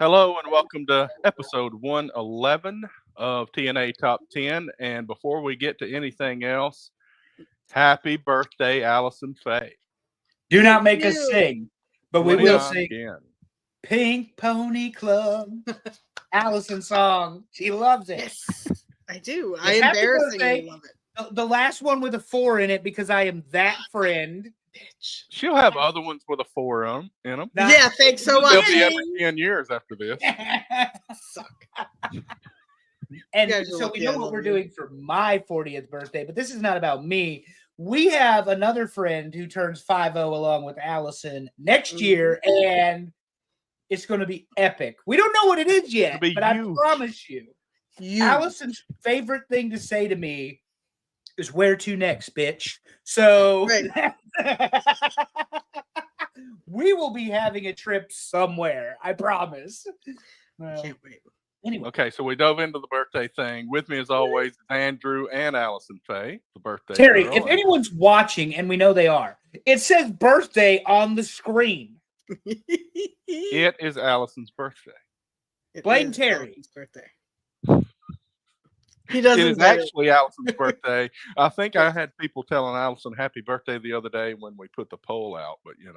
Hello and welcome to episode 111 of TNA Top 10. And before we get to anything else, happy birthday, Allison Faye. Do not Thank make us you. sing, but we 29 will sing again. Pink Pony Club, Allison's song. She loves it. Yes, I do. Yes, I happy embarrassingly birthday. love it. The last one with a 4 in it because I am that friend. Bitch. She'll have other ones with a 4 in them. Not- Yeah, thanks so They'll much. be every 10 years after this. Suck. And You guys are so lucky we I know what love we're you. doing for my 40th birthday, but this is not about me. We have another friend who turns 50 along with Allison next year, and it's going to be epic. We don't know what it is yet, be but huge. I promise you, Allison's favorite thing to say to me is "Where to next, bitch?" So we will be having a trip somewhere. I promise. Can't wait. Anyway, Okay, so we dove into the birthday thing. With me, as always, is Andrew and Allison Faye, the birthday Terry, girl. if anyone's watching, and we know they are, it says birthday on the screen. It is Allison's birthday. It Blame is Terry. Allison's birthday. He doesn't It is get it. actually Allison's birthday. I think I had people telling Allison happy birthday the other day when we put the poll out, but a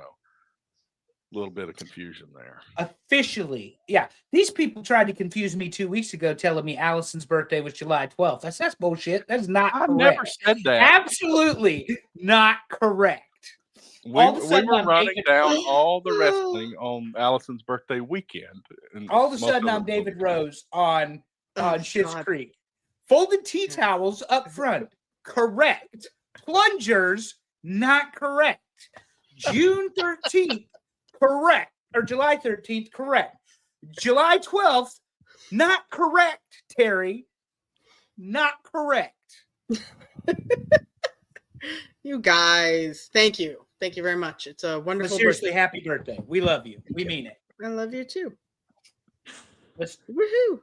little bit of confusion there. Officially, yeah. These people tried to confuse me 2 weeks ago, telling me Allison's birthday was July 12th. That's bullshit. That's not I correct. never said that. Absolutely not correct. We all of a sudden were I'm running David- down all the wrestling on Allison's birthday weekend. And All of a most sudden, I'm them David were- Rose on Oh, Schitt's God. Creek. Folded tea towels up front, correct. Plungers, not correct. June 13th, correct. Or July 13th, correct. July 12th, not correct, Terry. Not correct. You guys, thank you. Thank you very much. It's a But wonderful seriously, birthday. happy birthday. We love you. We mean it. I love you too. Let's- Woohoo!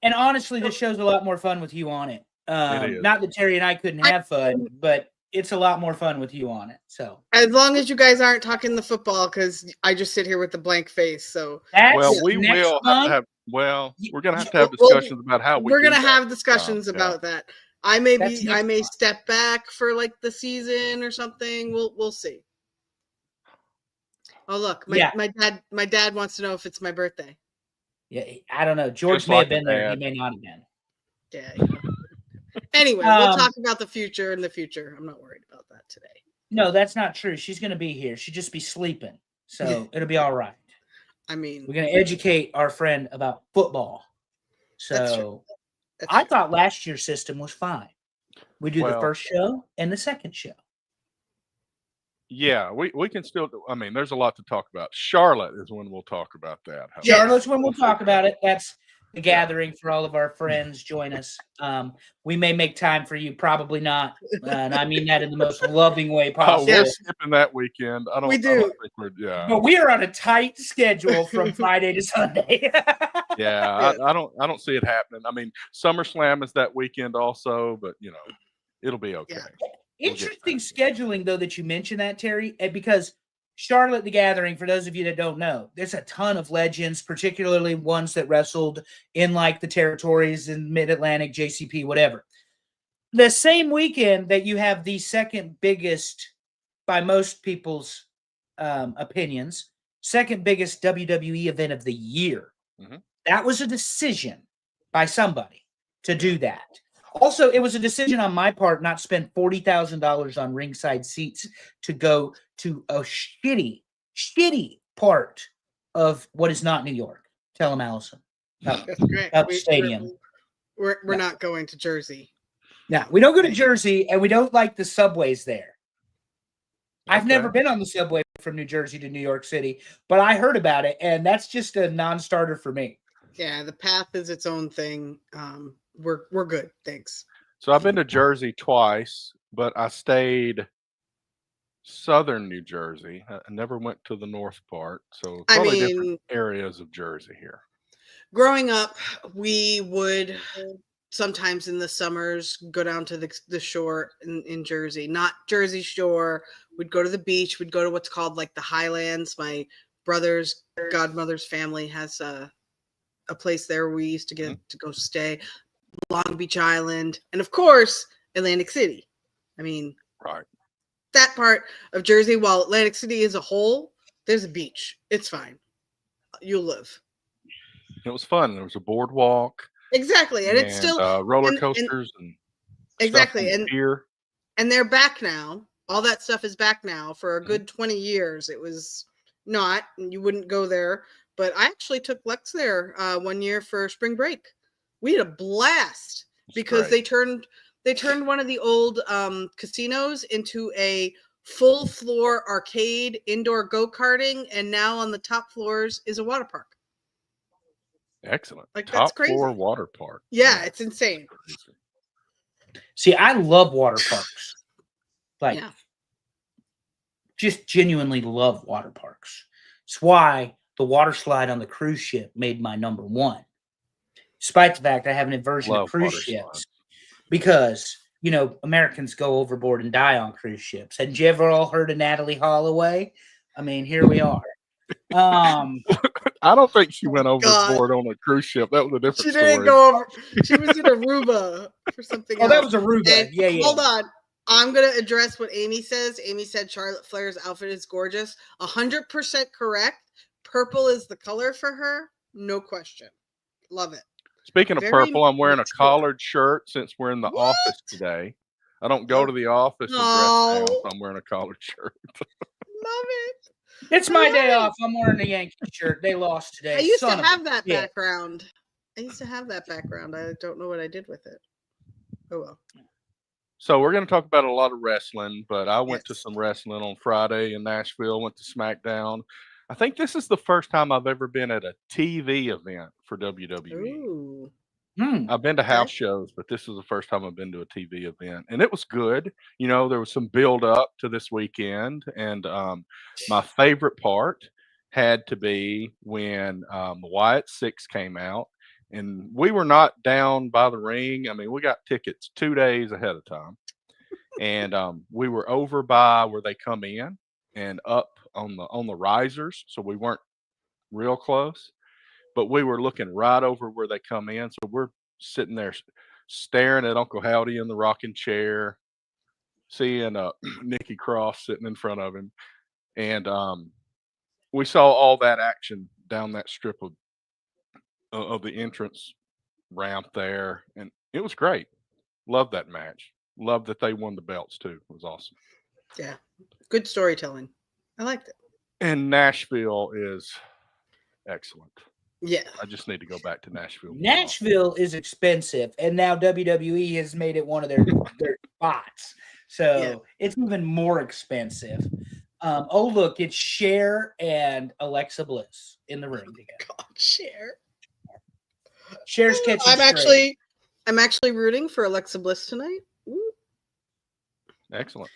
And honestly, this show's a lot more fun with you on it. is. Not that Terry and I couldn't have fun, but it's a lot more fun with you on it. So As long as you guys aren't talking the football, because I just sit here with a blank face. So that's Well, we next will have month. to have. Well, we're gonna have to Well, have discussions about how we. we're do gonna that. have discussions Yeah. about that. I may That's be, next I may month. step back for like the season or something. We'll see. Oh look, Yeah. my dad wants to know if it's my birthday. Yeah, I don't know. George Just may like have been a there. He dad. may not have been. Yeah. You know. Anyway, we'll Um, talk about the future in the future. I'm not worried about that today. No, that's not true. She's going to be here. She'll just be sleeping. So it'll be all right. I mean, We're going to educate our friend about football. That's true. So that's I true. thought last year's system was fine. We do the Well- first show and the second show. Yeah, we can still. I mean, there's a lot to talk about. Charlotte is when we'll talk about that. however. Charlotte's when we'll talk about it. That's the Yeah. gathering for all of our friends. Join us. We may make time for you, probably not. And I mean that in the most loving way Oh, possible. we're skipping that weekend. I don't. We I do. don't think we're. Yeah. But we are on a tight schedule from Friday to Sunday. Yeah, I don't see it happening. I mean, SummerSlam is that weekend also, but it'll be okay. Yeah. We'll get Interesting back. scheduling, though, that you mentioned that, Terry, because Charlotte the Gathering, for those of you that don't know, there's a ton of legends, particularly ones that wrestled in like the territories in Mid-Atlantic, JCP, whatever. The same weekend that you have the second biggest, by most people's opinions, second biggest WWE event of the year. Mhm. That was a decision by somebody to do that. Also, it was a decision on my part not spend $40,000 on ringside seats to go to a shitty part of what is not New York. Tell them, Allison. That's great. At the stadium. We're Yeah. not going to Jersey. Now, we don't go to Jersey, and we don't like the subways there. I've Okay. never been on the subway from New Jersey to New York City, but I heard about it, and that's just a non-starter for me. Yeah, the path is its own thing. We're good. Thanks. So I've been to Jersey twice, but I stayed southern New Jersey. I never went to the north part. So I totally mean, different areas of Jersey here. growing up, we would sometimes in the summers go down to the shore in Jersey, not Jersey Shore. We'd go to the beach. We'd go to what's called like the Highlands. My brother's godmother's family has a place there we used to get to go stay. Long Beach Island, and of course, Atlantic City. I mean, Right. that part of Jersey, while Atlantic City as a whole, there's a beach. It's fine. You'll live. It was fun. There was a boardwalk. Exactly. And it's still roller coasters and exactly. stuff on the pier. And they're back now. All that stuff is back now for a good 20 years. It was not, and you wouldn't go there. But I actually took Lex there 1 year for spring break. We had a blast because they turned one of the old casinos into a full floor arcade, indoor go-karting, and now on the top floors is a water park. Excellent. Like, top that's crazy. floor water park. Yeah, it's insane. See, I love water parks. Like, just genuinely love water parks. It's why the water slide on the cruise ship made my number one. Despite the fact I have an aversion to cruise ships. Because, you know, Americans go overboard and die on cruise ships. Hadn't you ever all heard of Natalie Holloway? I mean, here we are. I don't think she went overboard on a cruise ship. That was a different story. She didn't go over. She was in Aruba for something else. Oh, that was Aruba. And yeah. Hold on. I'm going to address what Amy says. Amy said Charlotte Flair's outfit is gorgeous. 100% correct. Purple is the color for her. No question. Love it. Speaking of purple, I'm wearing a collared shirt since we're in the office today. I don't go to the office and dress down, so I'm wearing a collared shirt. Love it. It's my day off. I'm wearing a Yankee shirt. They lost today. I used to have that background. I don't know what I did with it. Oh, well. So we're going to talk about a lot of wrestling, but I went to some wrestling on Friday in Nashville, went to SmackDown. I think this is the first time I've ever been at a TV event for WWE. Ooh. I've been to house shows, but this is the first time I've been to a TV event, and it was good. You know, there was some build up to this weekend, and my favorite part had to be when the Wyatt Six came out, and we were not down by the ring. I mean, we got tickets 2 days ahead of time, and we were over by where they come in and up on the risers, so we weren't real close. But we were looking right over where they come in. So we're sitting there staring at Uncle Howdy in the rocking chair, seeing Nikki Cross sitting in front of him. And we saw all that action down that strip of the entrance ramp there. And it was great. Loved that match. Loved that they won the belts too. It was awesome. Yeah. Good storytelling. I liked it. And Nashville is excellent. Yeah. I just need to go back to Nashville. Nashville is expensive, and now WWE has made it one of their spots. So it's even more expensive. Oh, look, it's Cher and Alexa Bliss in the ring together. God, Cher. Cher's catching I'm actually rooting for Alexa Bliss tonight. Ooh. Excellent.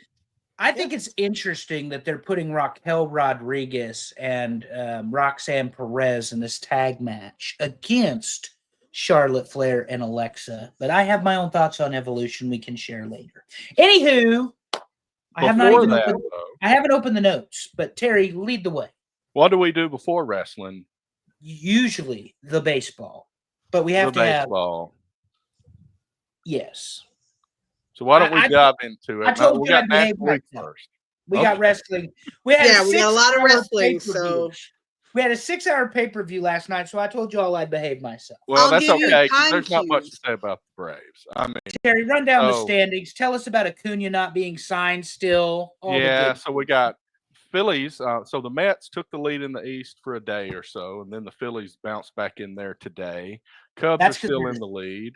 I think it's interesting that they're putting Raquel Rodriguez and Roxanne Perez in this tag match against Charlotte Flair and Alexa. But I have my own thoughts on Evolution we can share later. Anywho, I haven't opened the notes, but Terry, lead the way. What do we do before wrestling? Usually the baseball, but we have to baseball. Yes. So why don't we dive into it? I told we you got I'd behave National League myself. first. We got wrestling. We had a lot of wrestling. So we had a 6-hour pay-per-view last night. So I told you all I'd behave myself. Well, that's okay. There's not much to say about the Braves. I mean, Terry, run down the standings. Tell us about Acuna not being signed still. So we got Phillies. So the Mets took the lead in the East for a day or so, and then the Phillies bounced back in there today. Cubs are still in the lead.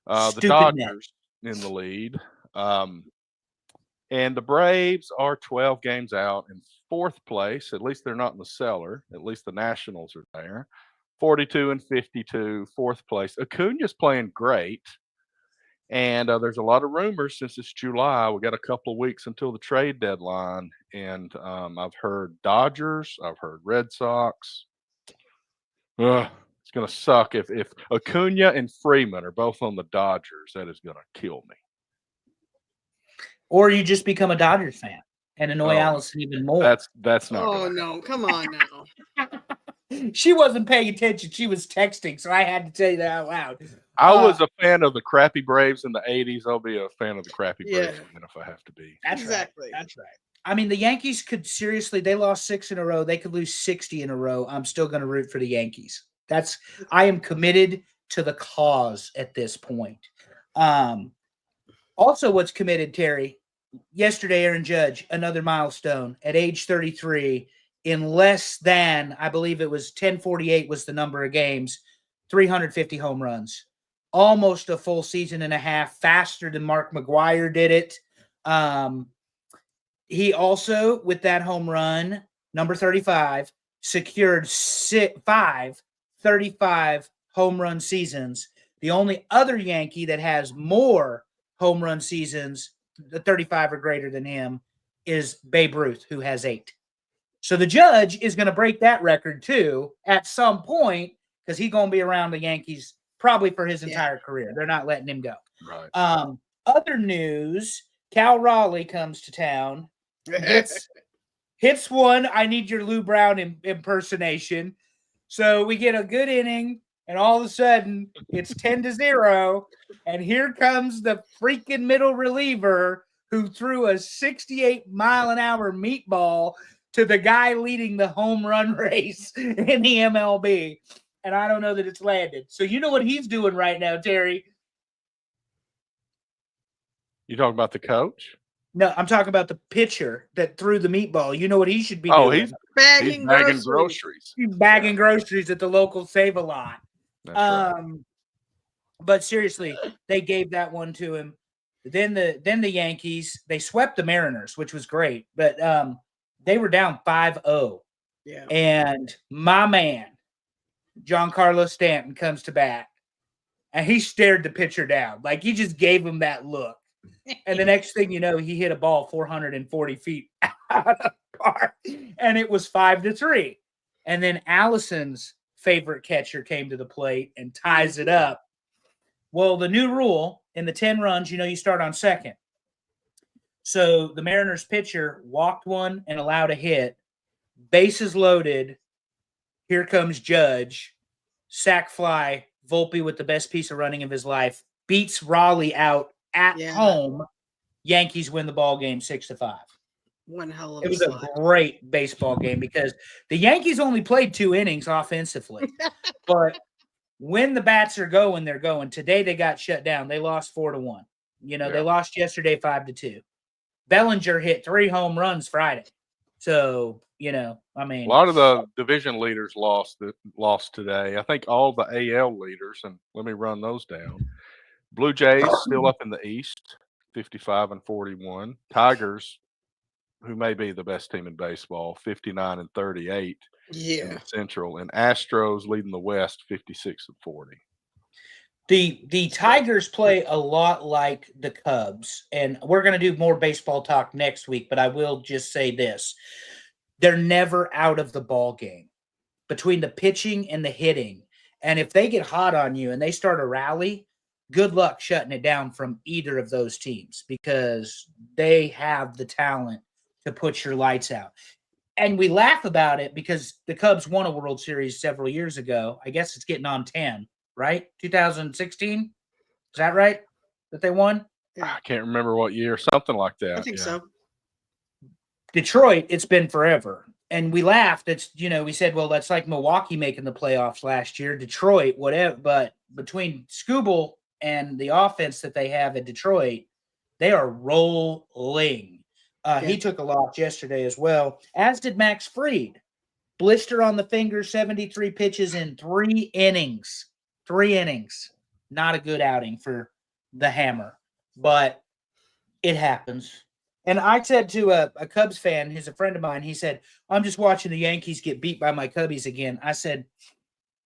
The Dodgers in the lead. And the Braves are 12 games out in fourth place. At least they're not in the cellar. At least the Nationals are there. 42-52, fourth place. Acuna's playing great. And there's a lot of rumors since it's July. We got a couple of weeks until the trade deadline. And I've heard Dodgers. I've heard Red Sox. It's going to suck if Acuna and Freeman are both on the Dodgers. That is going to kill me. Or you just become a Dodgers fan. and annoy Oh, Allison even more. That's not. Oh no, come on now. She wasn't paying attention. She was texting, so I had to tell you that out loud. I was a fan of the crappy Braves in the '80s. I'll be a fan of the crappy Yeah. Braves again if I have to be. That's Exactly. right. That's right. I mean, the Yankees could seriously, they lost 6 in a row. They could lose 60 in a row. I'm still going to root for the Yankees. I am committed to the cause at this point. Also, what's committed, Terry, yesterday, Aaron Judge, another milestone at age 33, in less than, I believe it was 1048 was the number of games, 350 home runs. Almost a full season and a half, faster than Mark McGwire did it. He also, with that home run, number 35, secured 5 35 home run seasons. The only other Yankee that has more home run seasons, the 35 or greater than him, is Babe Ruth, who has 8. So the Judge is going to break that record too at some point because he's going to be around the Yankees probably for his entire career. They're not letting him go. Right. Other news, Cal Raleigh comes to town, hits one. I need your Lou Brown impersonation. So we get a good inning, and all of a sudden it's 10-0, and here comes the freaking middle reliever who threw a 68-mile-an-hour meatball to the guy leading the home run race in the MLB. And I don't know that it's landed. So you know what he's doing right now, Terry? You talking about the coach? No, I'm talking about the pitcher that threw the meatball. You know what he should be Oh, doing? he's Bagging groceries. He's bagging groceries at the local Save-A-Lot. That's right. But seriously, they gave that one to him. Then the Yankees, they swept the Mariners, which was great, but they were down 5-0. Yeah. And my man, Giancarlo Stanton, comes to bat, and he stared the pitcher down. Like, he just gave him that look. And the next thing you know, he hit a ball 440 feet out of the park, and it was 5-3. And then Allison's favorite catcher came to the plate and ties it up. Well, the new rule in the 10 runs, you start on second. So the Mariners pitcher walked one and allowed a hit. Bases loaded. Here comes Judge. Sack fly. Volpe with the best piece of running of his life. Beats Raleigh out at home. Yankees win the ball game 6-5. One hell of It was a great baseball game because the Yankees only played 2 innings offensively. But when the bats are going, they're going. Today they got shut down. They lost 4-1. They lost yesterday 5-2. Bellinger hit 3 home runs Friday. So, I mean, a lot of the division leaders lost today. I think all the AL leaders, and let me run those down. Blue Jays still up in the East, 55-41. Tigers, who may be the best team in baseball, 59-38 in the Central, and Astros leading the West, 56-40. The Tigers play a lot like the Cubs, and we're going to do more baseball talk next week, but I will just say this. They're never out of the ball game between the pitching and the hitting. And if they get hot on you and they start a rally, good luck shutting it down from either of those teams because they have the talent to put your lights out. And we laugh about it because the Cubs won a World Series several years ago. I guess it's getting on 10, right? 2016? Is that right? That they won? I can't remember what year, something like that. I think so. Detroit, it's been forever. And we laughed. It's, we said, well, that's like Milwaukee making the playoffs last year, Detroit, whatever. But between Skubal and the offense that they have at Detroit, they are rolling. He took a loss yesterday as well, as did Max Fried. Blister on the finger, 73 pitches in 3 innings. 3 innings. Not a good outing for the Hammer, but it happens. And I said to a Cubs fan, who's a friend of mine, he said, I'm just watching the Yankees get beat by my Cubbies again. I said,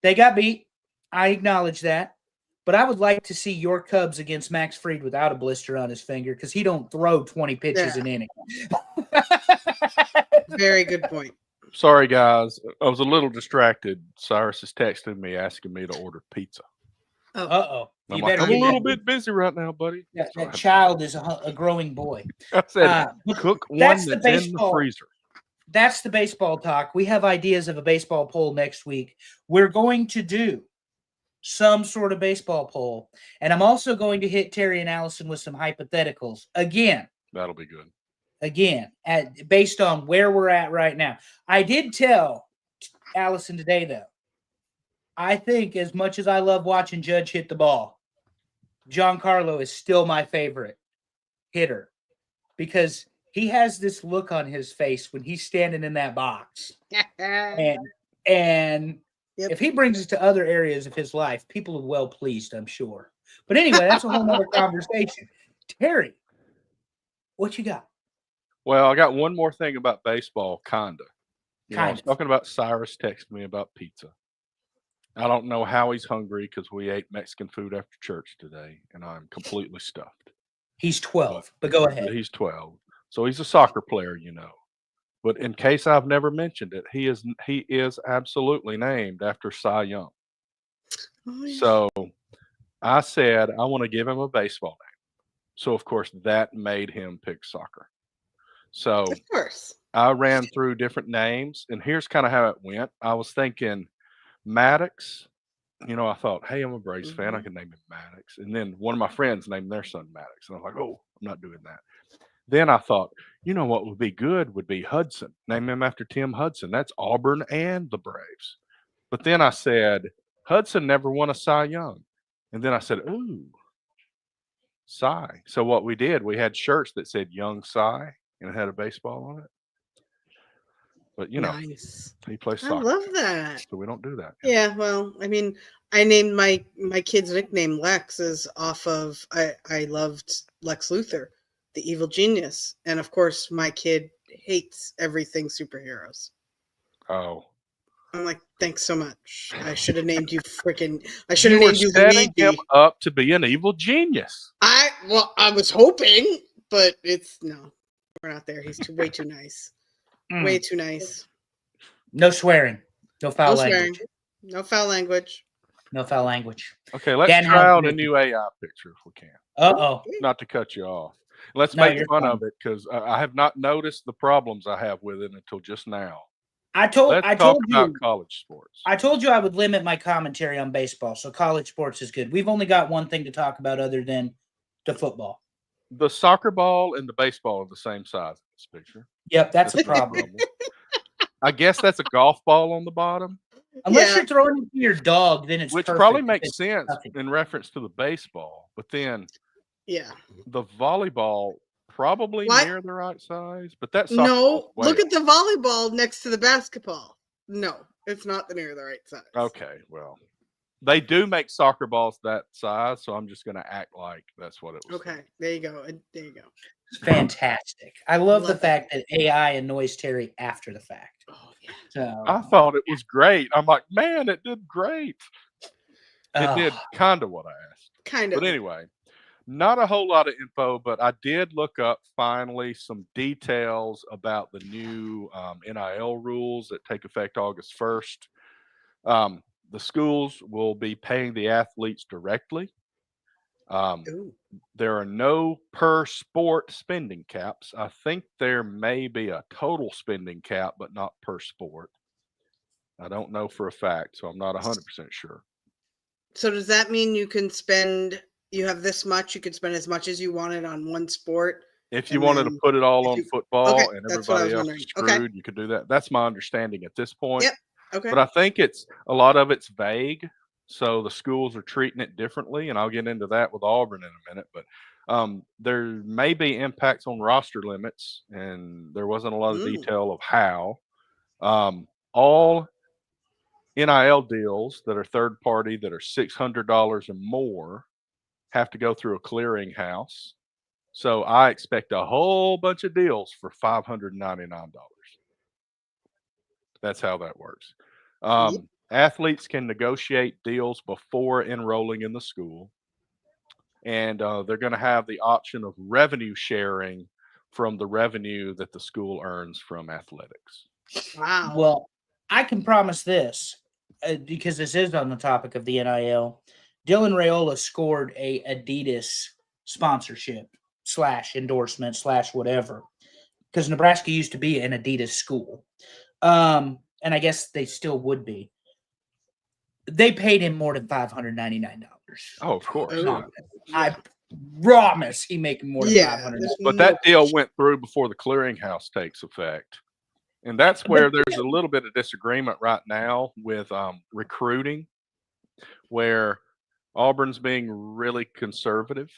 they got beat. I acknowledge that. But I would like to see your Cubs against Max Fried without a blister on his finger because he don't throw 20 pitches an inning. Very good point. Sorry, guys. I was a little distracted. Cyrus is texting me asking me to order pizza. Oh, Uh-oh. I'm You like, better I'm a get little that. bit busy right now, buddy. That, So I that had to- child is a growing boy. I said, But cook one that's that's the in the baseball. freezer. That's the baseball talk. We have ideas of a baseball poll next week. We're going to do some sort of baseball poll. And I'm also going to hit Terry and Allison with some hypotheticals. That'll be good. Based on where we're at right now. I did tell Allison today, though, I think as much as I love watching Judge hit the ball, Giancarlo is still my favorite hitter because he has this look on his face when he's standing in that box. And Yep. if he brings it to other areas of his life, people are well pleased, I'm sure. But anyway, that's a whole other conversation. Terry, what you got? Well, I got one more thing about baseball, kinda. I was Kind of. talking about Cyrus texting me about pizza. I don't know how he's hungry because we ate Mexican food after church today, and I'm completely stuffed. He's 12, but go ahead. He's 12, so he's a soccer player, But in case I've never mentioned it, he is absolutely named after Cy Young. Oh, yeah. So I said I want to give him a baseball name. So of course that made him pick soccer. So Of course. I ran through different names, and here's kind of how it went. I was thinking Maddox. I thought, hey, I'm a Braves fan. I Mhm. can name him Maddox. And then one of my friends named their son Maddox. And I was like, oh, I'm not doing that. Then I thought, what would be good would be Hudson. Name him after Tim Hudson. That's Auburn and the Braves. But then I said, Hudson never won a Cy Young. And then I said, ooh, Cy. So what we did, we had shirts that said Young Cy and it had a baseball on it. But Nice. he plays I soccer. love that. So we don't do that. Yeah, well, I mean, I named my kid's nickname Lex is off of I loved Lex Luthor, the evil genius, and of course my kid hates everything superheroes. Oh. I'm like, thanks so much. I should have named you freaking. I should have You were named you setting him Luigi. up to be an evil genius. I was hoping, but no, we're not there. He's way too nice. Way too nice. No swearing. No foul No language. swearing. No foul language. No foul language. Okay, let's Dan, try how's out a yours? new AI picture if we can. Uh-oh. Not to cut you off. Let's No, make you're fun fine. of it because I have not noticed the problems I have with it until just now. I Let's talk told about you college sports. I told you I would limit my commentary on baseball, so college sports is good. We've only got one thing to talk about other than the football. The soccer ball and the baseball are the same size in this picture. Yep, that's a no problem. I guess that's a golf ball on the bottom, Unless Yeah. you're throwing it to your dog, then it's which perfect probably if makes it's sense nothing. in reference to the baseball. But then Yeah. the volleyball probably What? near the right size. But that soccer No, ball's way look at off. the volleyball next to the basketball. No, it's not near the right size. Okay, well, they do make soccer balls that size, so I'm just going to act like that's what it was. Okay, there you go. There you go. It's fantastic. I love the Love it. fact that AI annoys Terry after the fact. Oh yeah. So I thought it was great. I'm like, man, it did great. It did oh, kind of what I asked. Kind of. But anyway, not a whole lot of info, but I did look up finally some details about the new NIL rules that take effect August 1st. The schools will be paying the athletes directly. Ooh. There are no per sport spending caps. I think there may be a total spending cap, but not per sport. I don't know for a fact, so I'm not 100% sure. So does that mean you can spend? You have this much. You can spend as much as you wanted on one sport. If you And wanted to then put it all if on you- football Okay, and that's what I everybody was else is wondering. Okay. screwed, you could do that. That's my understanding at this point. Yep. Okay. But I think it's a lot of it's vague. So the schools are treating it differently, and I'll get into that with Auburn in a minute. But there may be impacts on roster limits, and there wasn't a lot of detail of how. All NIL deals that are third party that are $600 or more have to go through a clearinghouse. So I expect a whole bunch of deals for $599. That's how that works. Yep. Athletes can negotiate deals before enrolling in the school, and they're going to have the option of revenue sharing from the revenue that the school earns from athletics. Wow. well, I can promise this because this is on the topic of the NIL. Dylan Raiola scored a Adidas sponsorship / endorsement / whatever, because Nebraska used to be an Adidas school. And I guess they still would be. They paid him more than $599. Oh, of course. Oh, I promise he making more than yeah, $500. there's But no that deal question. went through before the clearinghouse takes effect. And that's where there's a little bit of disagreement right now with recruiting, where Auburn's being really conservative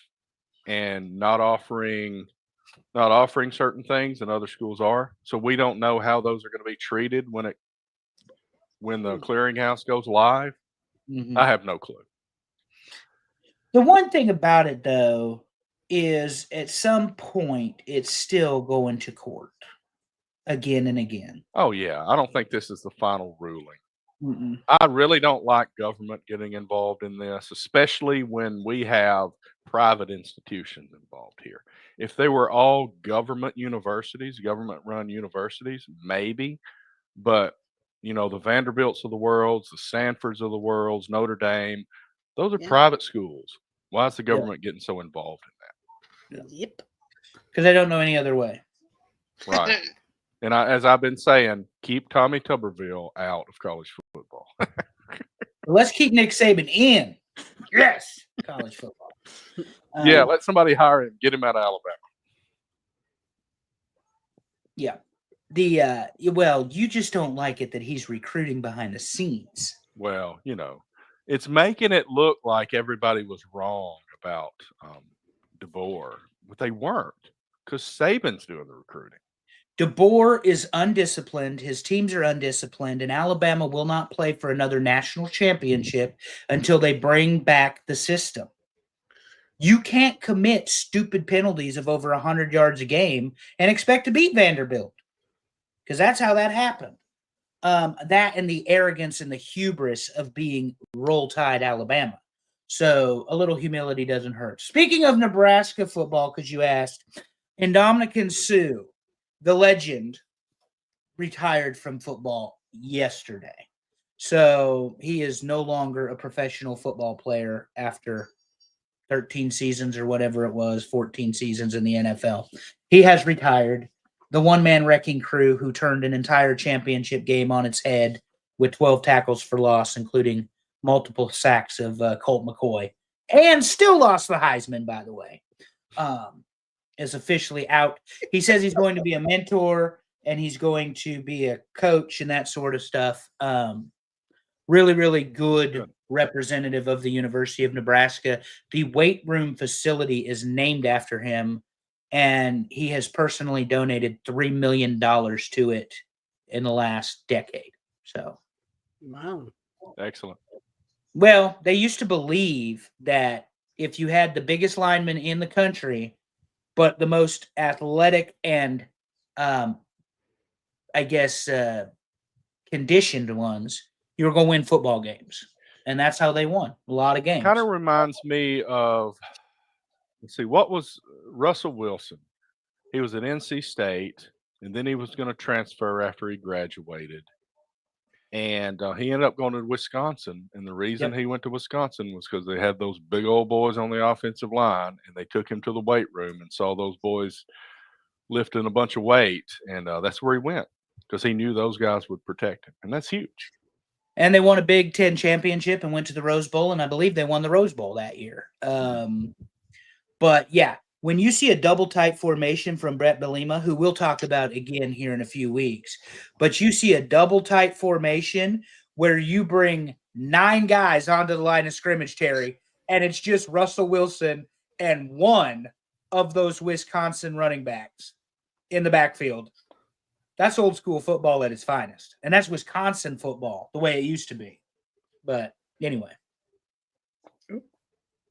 and not offering certain things, and other schools are. So we don't know how those are going to be treated when the clearinghouse goes live. Mhm. I have no clue. The one thing about it, though, is at some point it's still going to court again and again. Oh yeah, I don't think this is the final ruling. Mm-mm. I really don't like government getting involved in this, especially when we have private institutions involved here. If they were all government universities, government-run universities, maybe, but the Vanderbilts of the world, the Sanfords of the world, Notre Dame, those are Yeah. private schools. Why is the Yeah. government getting so involved in Yep. Because I don't know any other way. that? Right. And as I've been saying, keep Tommy Tuberville out of college football. Let's keep Nick Saban in. Yes, college football. Yeah, let somebody hire him, get him out of Alabama. Yeah. Well, you just don't like it that he's recruiting behind the scenes. Well, it's making it look like everybody was wrong about DeBoer, but they weren't, because Saban's doing the recruiting. DeBoer is undisciplined. His teams are undisciplined, and Alabama will not play for another national championship until they bring back the system. You can't commit stupid penalties of over 100 yards a game and expect to beat Vanderbilt, because that's how that happened. That and the arrogance and the hubris of being Roll Tide Alabama. So a little humility doesn't hurt. Speaking of Nebraska football, because you asked, Ndamukong Suh, the legend, retired from football yesterday. So he is no longer a professional football player after 13 seasons or whatever it was, 14 seasons in the NFL. He has retired. The one-man wrecking crew who turned an entire championship game on its head with 12 tackles for loss, including multiple sacks of Colt McCoy, and still lost the Heisman, by the way, is officially out. He says he's going to be a mentor and he's going to be a coach and that sort of stuff. Really, really good representative of the University of Nebraska. The weight room facility is named after him, and he has personally donated $3 million to it in the last decade. So, Wow. Excellent. well, they used to believe that if you had the biggest lineman in the country, but the most athletic and, conditioned ones, you were going to win football games. And that's how they won a lot of games. Kind of reminds me of, let's see, what was Russell Wilson? He was at NC State, and then he was going to transfer after he graduated. And he ended up going to Wisconsin. And the reason he went to Wisconsin was because they had those big old boys on the offensive line, and they took him to the weight room and saw those boys lifting a bunch of weight. And that's where he went, because he knew those guys would protect him. And that's huge. And they won a Big Ten championship and went to the Rose Bowl, and I believe they won the Rose Bowl that year. But, yeah, when you see a double tight formation from Brett Bielema, who we'll talk about again here in a few weeks, but you see a double tight formation where you bring 9 guys onto the line of scrimmage, Terry, and it's just Russell Wilson and one of those Wisconsin running backs in the backfield. That's old school football at its finest. And that's Wisconsin football, the way it used to be. But anyway.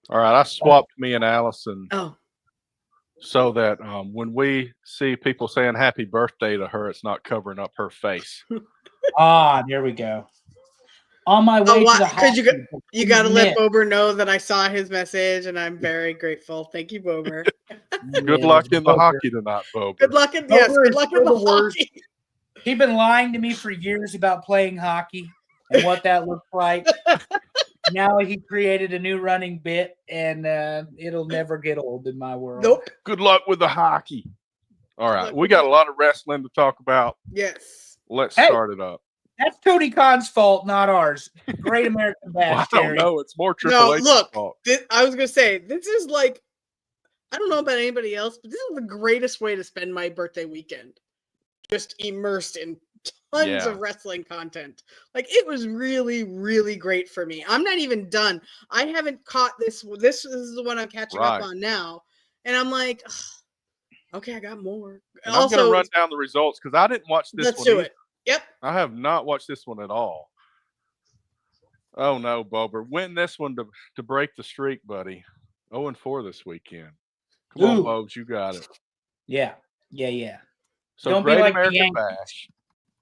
All right, I swapped me and Allison Oh, so that when we see people saying happy birthday to her, it's not covering up her face. There we go. On my way to the because hospital. you got to let Bober know that I saw his message, and I'm very grateful. Thank you, Bober. Good luck in the hockey tonight, Bob. Good luck in Bober good luck in the worst. hockey. He's been lying to me for years about playing hockey and what that looks like. Now he created a new running bit, and it'll never get old in my world. Nope. Good luck with the hockey. All right, luck we with got the- a lot of wrestling to talk about. Yes. Let's Hey. start it up. That's Tony Khan's fault, not ours. Great American Bash, Well, I don't Terry. know. It's more Triple No, H's look. fault. I was gonna say this is like, I don't know about anybody else, but this is the greatest way to spend my birthday weekend. Just immersed in tons of wrestling content. Like, it was really, really great for me. I'm not even done. I haven't caught this. This is the one I'm catching up on now, and I'm like, ugh, okay, I got more. And I'm going to run down the results because I didn't watch this one. Let's do it. Yep. I have not watched this one at all. Oh no, Bobber, win this one to break the streak, buddy. 0-4 this weekend. Come on, Bobs, you got it. Yeah. So Don't Great be like the American Yankees.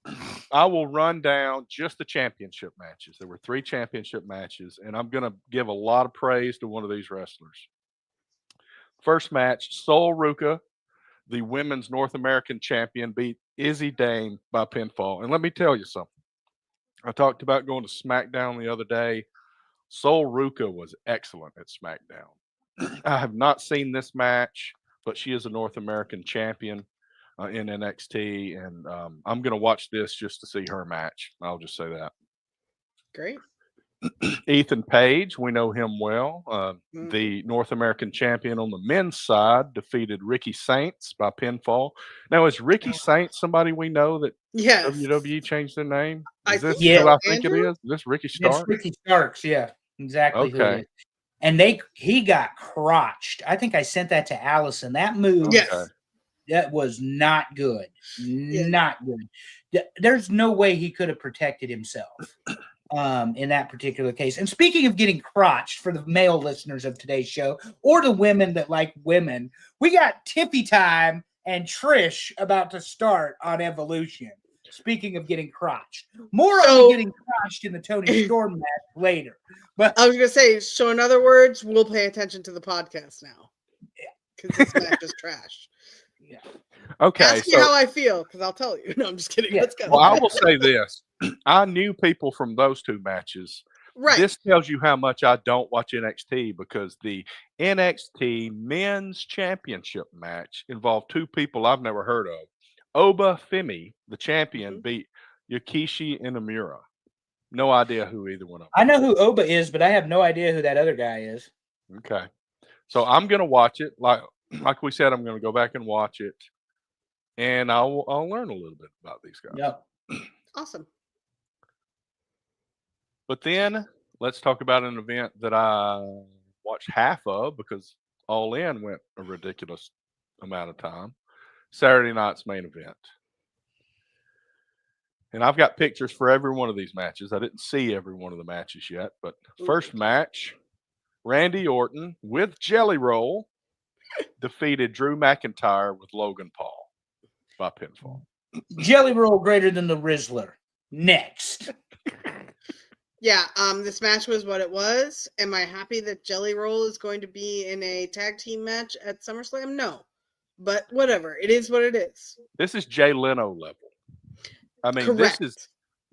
Bash. I will run down just the championship matches. There were 3 championship matches, and I'm going to give a lot of praise to one of these wrestlers. First match, Sol Ruka, the women's North American champion, beat Izzy Dame by pinfall. And let me tell you something. I talked about going to SmackDown the other day. Sol Ruka was excellent at SmackDown. I have not seen this match, but she is a North American champion in NXT, and I'm going to watch this just to see her match. I'll just say that. Great. Ethan Page, we know him well. The North American champion on the men's side defeated Ricky Saints by pinfall. Now, is Ricky Saints somebody we know that WWE changed their name? Is this who I think it is? Is this Ricky Starks? It's Ricky Starks, yeah. Exactly who it Okay. is. And he got crotched. I think I sent that to Allison. That move, that was not good. Not good. There's no way he could have protected himself in that particular case. And speaking of getting crotched, for the male listeners of today's show, or the women that like women, we got Tippy Time and Trish about to start on Evolution. Speaking of getting crotched, more on getting crotched in the Tony Storm match later. But I was gonna say, so in other words, we'll pay attention to the podcast now. Yeah, because this match is trash. Yeah. Okay. Ask me how I feel, because I'll tell you. No, I'm just kidding. Yeah. Let's go. Well, I will say this: I knew people from those 2 matches. Right. This tells you how much I don't watch NXT, because the NXT Men's Championship match involved 2 people I've never heard of. Oba Femi, the champion, beat Yokishi Inamura. No idea who either one of them. I know who Oba is, but I have no idea who that other guy is. Okay. So I'm going to watch it. Like we said, I'm going to go back and watch it, and I'll learn a little bit about these guys. Yep. Awesome. But then let's talk about an event that I watched half of because All In went a ridiculous amount of time. Saturday night's main event. And I've got pictures for every one of these matches. I didn't see every one of the matches yet, but first match, Randy Orton with Jelly Roll defeated Drew McIntyre with Logan Paul by pinfall. Jelly Roll greater than the Rizzler. Next. Yeah, this match was what it was. Am I happy that Jelly Roll is going to be in a tag team match at SummerSlam? No. But whatever. It is what it is. This is Jay Leno level. I mean, Correct.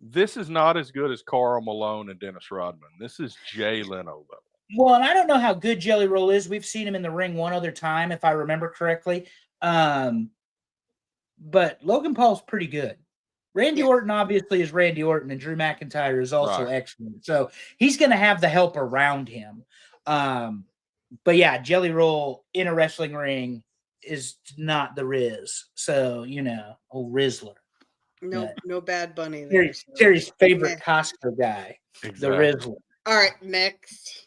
this is not as good as Karl Malone and Dennis Rodman. This is Jay Leno level. Well, and I don't know how good Jelly Roll is. We've seen him in the ring one other time, if I remember correctly. But Logan Paul's pretty good. Randy Orton obviously is Randy Orton, and Drew McIntyre is also excellent. So he's going to have the help around him. But yeah, Jelly Roll in a wrestling ring is not the Riz. So, old Rizzler. No Bad Bunny there. Terry's favorite Costco guy, the Rizzler. All right, next.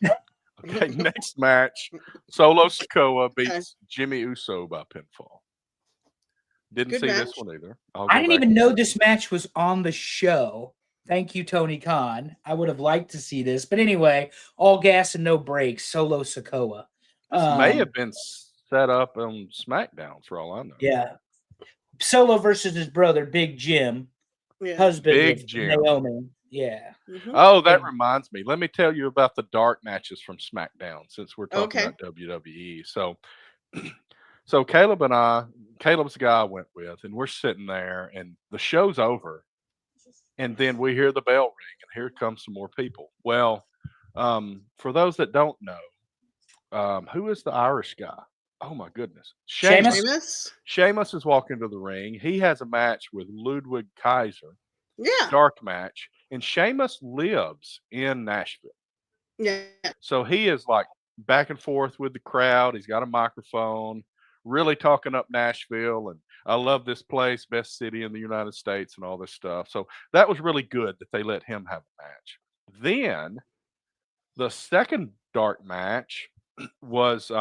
Okay, next match. Solo Sikoa beats Jimmy Uso by pinfall. Didn't see this one either. I didn't even know this match was on the show. Thank you, Tony Khan. I would have liked to see this. But anyway, all gas and no brakes, Solo Sikoa. This may have been set up on SmackDown for all I know. Yeah. Solo versus his brother, Big Jim. Husband Big of Jim. Naomi. Yeah. Mm-hmm. Oh, that reminds me. Let me tell you about the dark matches from SmackDown since we're talking about WWE. So Caleb and Caleb's the guy I went with, and we're sitting there, and the show's over, and then we hear the bell ring, and here comes some more people. Well, For those that don't know, who is the Irish guy? Oh my goodness, Sheamus? Sheamus. Famous? Sheamus is walking to the ring. He has a match with Ludwig Kaiser, Yeah. dark match, and Sheamus lives in Nashville. Yeah. So he is like back and forth with the crowd. He's got a microphone, really talking up Nashville and I love this place, best city in the United States, and all this stuff. So that was really good that they let him have a match. Then the second dark match was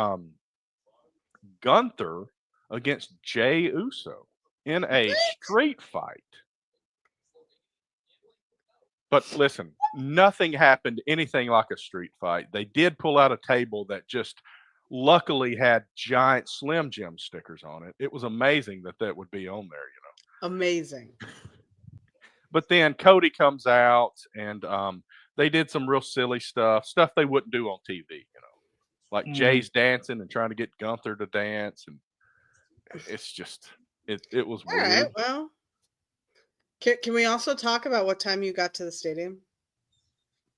Gunther against Jay Uso in a street fight. But listen, nothing happened anything like a street fight. They did pull out a table that just luckily had giant Slim Jim stickers on it. It was amazing that that would be on there, you know. Amazing. But then Cody comes out and they did some real silly stuff they wouldn't do on TV, you know. Like Jay's dancing and trying to get Gunther to dance, and it's just it was All weird. right. Well, can we also talk about what time you got to the stadium?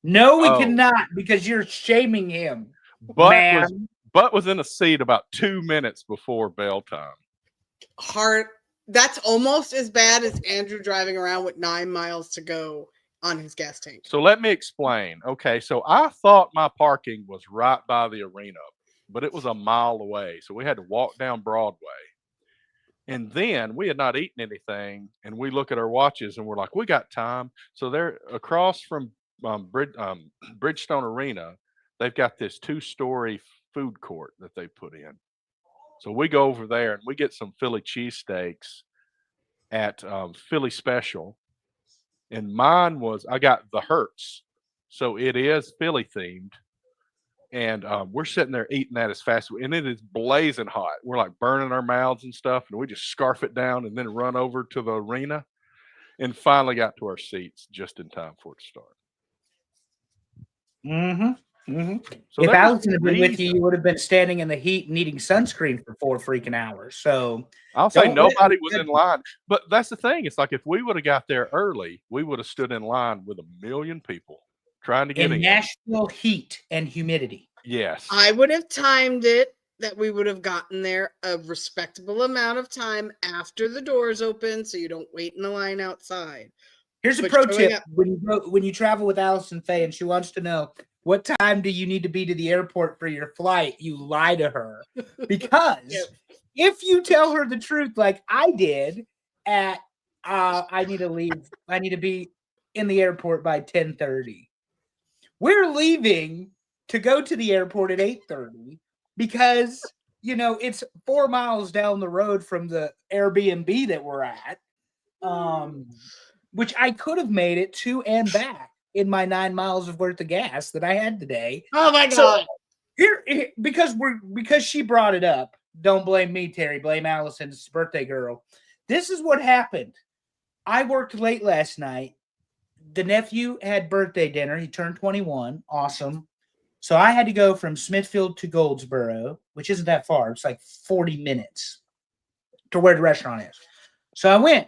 No, we Oh. cannot because you're shaming him. Butt was in a seat about 2 minutes before bell time. That's almost as bad as Andrew driving around with 9 miles to go on his gas tank. So let me explain. Okay, so I thought my parking was right by the arena, but it was a mile away. So we had to walk down Broadway. And then we had not eaten anything, and we look at our watches and we're like, we got time. So they're across from Bridgestone Arena. They've got this 2-story food court that they put in. So we go over there and we get some Philly cheesesteaks at Philly Special. And mine was, I got the Hertz. So it is Philly themed. And we're sitting there eating that as fast, and it is blazing hot. We're like burning our mouths and stuff, and we just scarf it down and then run over to the arena and finally got to our seats just in time for it to start. So if Allison had been with you, you would have been standing in the heat and eating sunscreen for 4 freaking hours. So I'll say nobody was in line. But that's the thing. It's like if we would have got there early, we would have stood in line with 1 million people trying to get in. Nashville heat and humidity. Yes. I would have timed it that we would have gotten there a respectable amount of time after the doors open so you don't wait in the line outside. Here's a pro tip. When you travel with Allison Faye and she wants to know what time do you need to be to the airport for your flight, you lie to her. Because if you tell her the truth like I did at I need to leave, I need to be in the airport by 10:30. We're leaving to go to the airport at 8:30 because, you know, it's 4 miles down the road from the Airbnb that we're at, which I could have made it to and back in my 9 miles of worth of gas that I had today. Oh my God. So here, because she brought it up. Don't blame me, Terry. Blame Allison's birthday girl. This is what happened. I worked late last night. The nephew had birthday dinner. He turned 21. Awesome. So I had to go from Smithfield to Goldsboro, which isn't that far. It's like 40 minutes to where the restaurant is. So I went,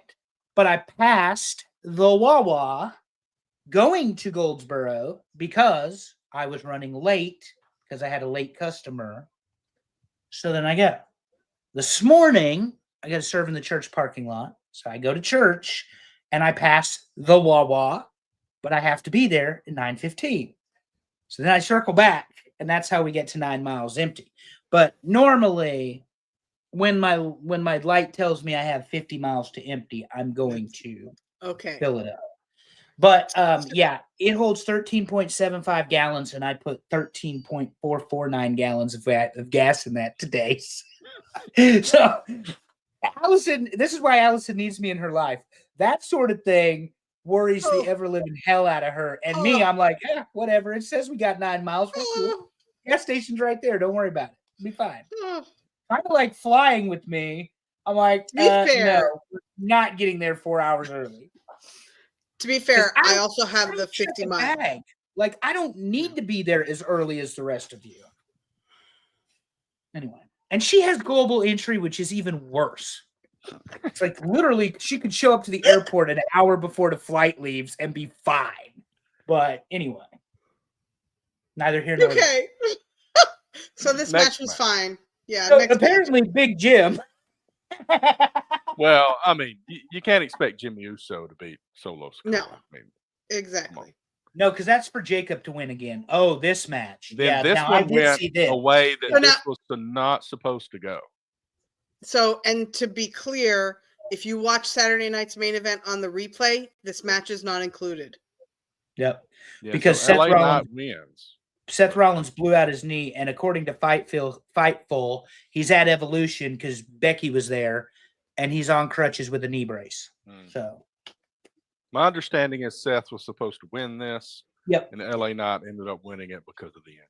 but I passed the Wawa going to Goldsboro because I was running late because I had a late customer. So then I go. This morning, I got to serve in the church parking lot. So I go to church and I pass the Wawa, but I have to be there at 9:15. So then I circle back, and that's how we get to 9 miles empty. But normally, when my light tells me I have 50 miles to empty, I'm going to fill it up. But yeah, it holds 13.75 gallons, and I put 13.449 gallons of gas in that today. So Allison, this is why Allison needs me in her life. That sort of thing worries the ever-living hell out of her. And me, I'm like, whatever. It says we got 9 miles. We're cool. Gas station's right there. Don't worry about it. It'll be fine. Kind of like flying with me. I'm like, no, we're not getting there 4 hours early. To be fair, I also have the 50 mile. Like, I don't need to be there as early as the rest of you. Anyway. And she has global entry, which is even worse. It's like literally she could show up to the airport an hour before the flight leaves and be fine. But anyway. Neither here nor there. Okay. So this Next match was match. fine. Yeah. So next apparently, Big Jim. Well, I mean, you can't expect Jimmy Uso to beat Solo Sikoa. No. I mean, Exactly. No, because that's for Jacob to win again. Oh, this match. then Yeah, this now I one did went see this. a way that So this now- was not supposed to go. So, and to be clear, if you watch Saturday night's main event on the replay, this match is not included. Yep. Yeah, Because so Seth LA Rollins- Knight wins. Seth Rollins blew out his knee, and according to Fightful, he's at Evolution because Becky was there, and he's on crutches with a knee brace. So, My understanding is Seth was supposed to win this, yep. and LA Knight ended up winning it because of the injury.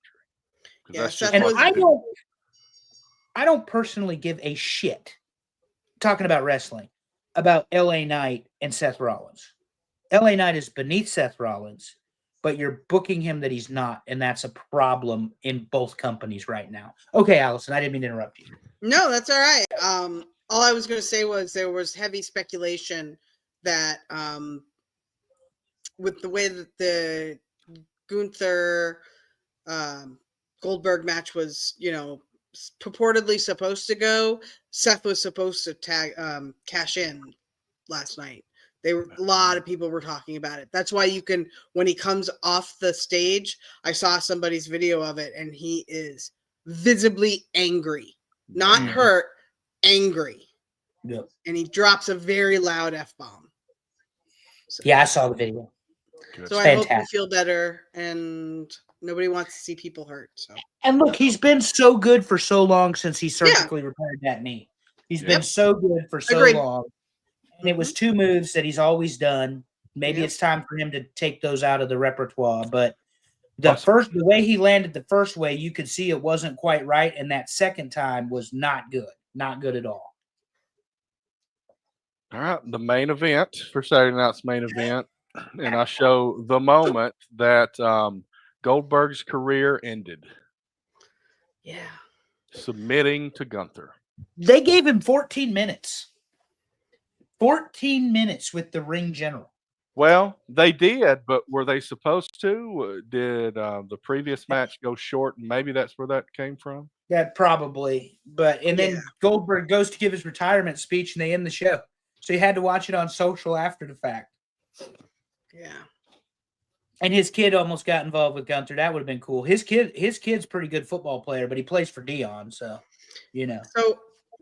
'Cause Yeah, that's Seth just And what was- they do. I don't personally give a shit, talking about wrestling, about LA Knight and Seth Rollins. LA Knight is beneath Seth Rollins, but you're booking him that he's not, and that's a problem in both companies right now. Okay, Allison, I didn't mean to interrupt you. No, that's all right. All I was going to say was there was heavy speculation that with the way that the Gunther Goldberg match was, purportedly supposed to go, Seth was supposed to cash in last night. A lot of people were talking about it. That's why you can, when he comes off the stage, I saw somebody's video of it, and he is visibly angry, not hurt, angry. Yep. And he drops a very loud F-bomb. So, Yeah, I saw the video. Good. so I hope you fantastic. feel better, and nobody wants to see people hurt. So And look, he's been so good for so long since he surgically repaired that knee. He's been so good for so Agreed. long. And it was two moves that he's always done. Maybe it's time for him to take those out of the repertoire. But the way he landed the first way, you could see it wasn't quite right. And that second time was not good. Not good at all. All right, the main event for Saturday night's main event. And I show the moment that Goldberg's career ended. yeah. Submitting to Gunther. They gave him 14 minutes. 14 minutes with the ring general. Well, they did, but were they supposed to? Did the previous match go short, and maybe that's where that came from? That probably. Then Goldberg goes to give his retirement speech, and they end the show. So you had to watch it on social after the fact. Yeah. And his kid almost got involved with Gunther. That would have been cool. His kid's a pretty good football player, but he plays for Dion, so So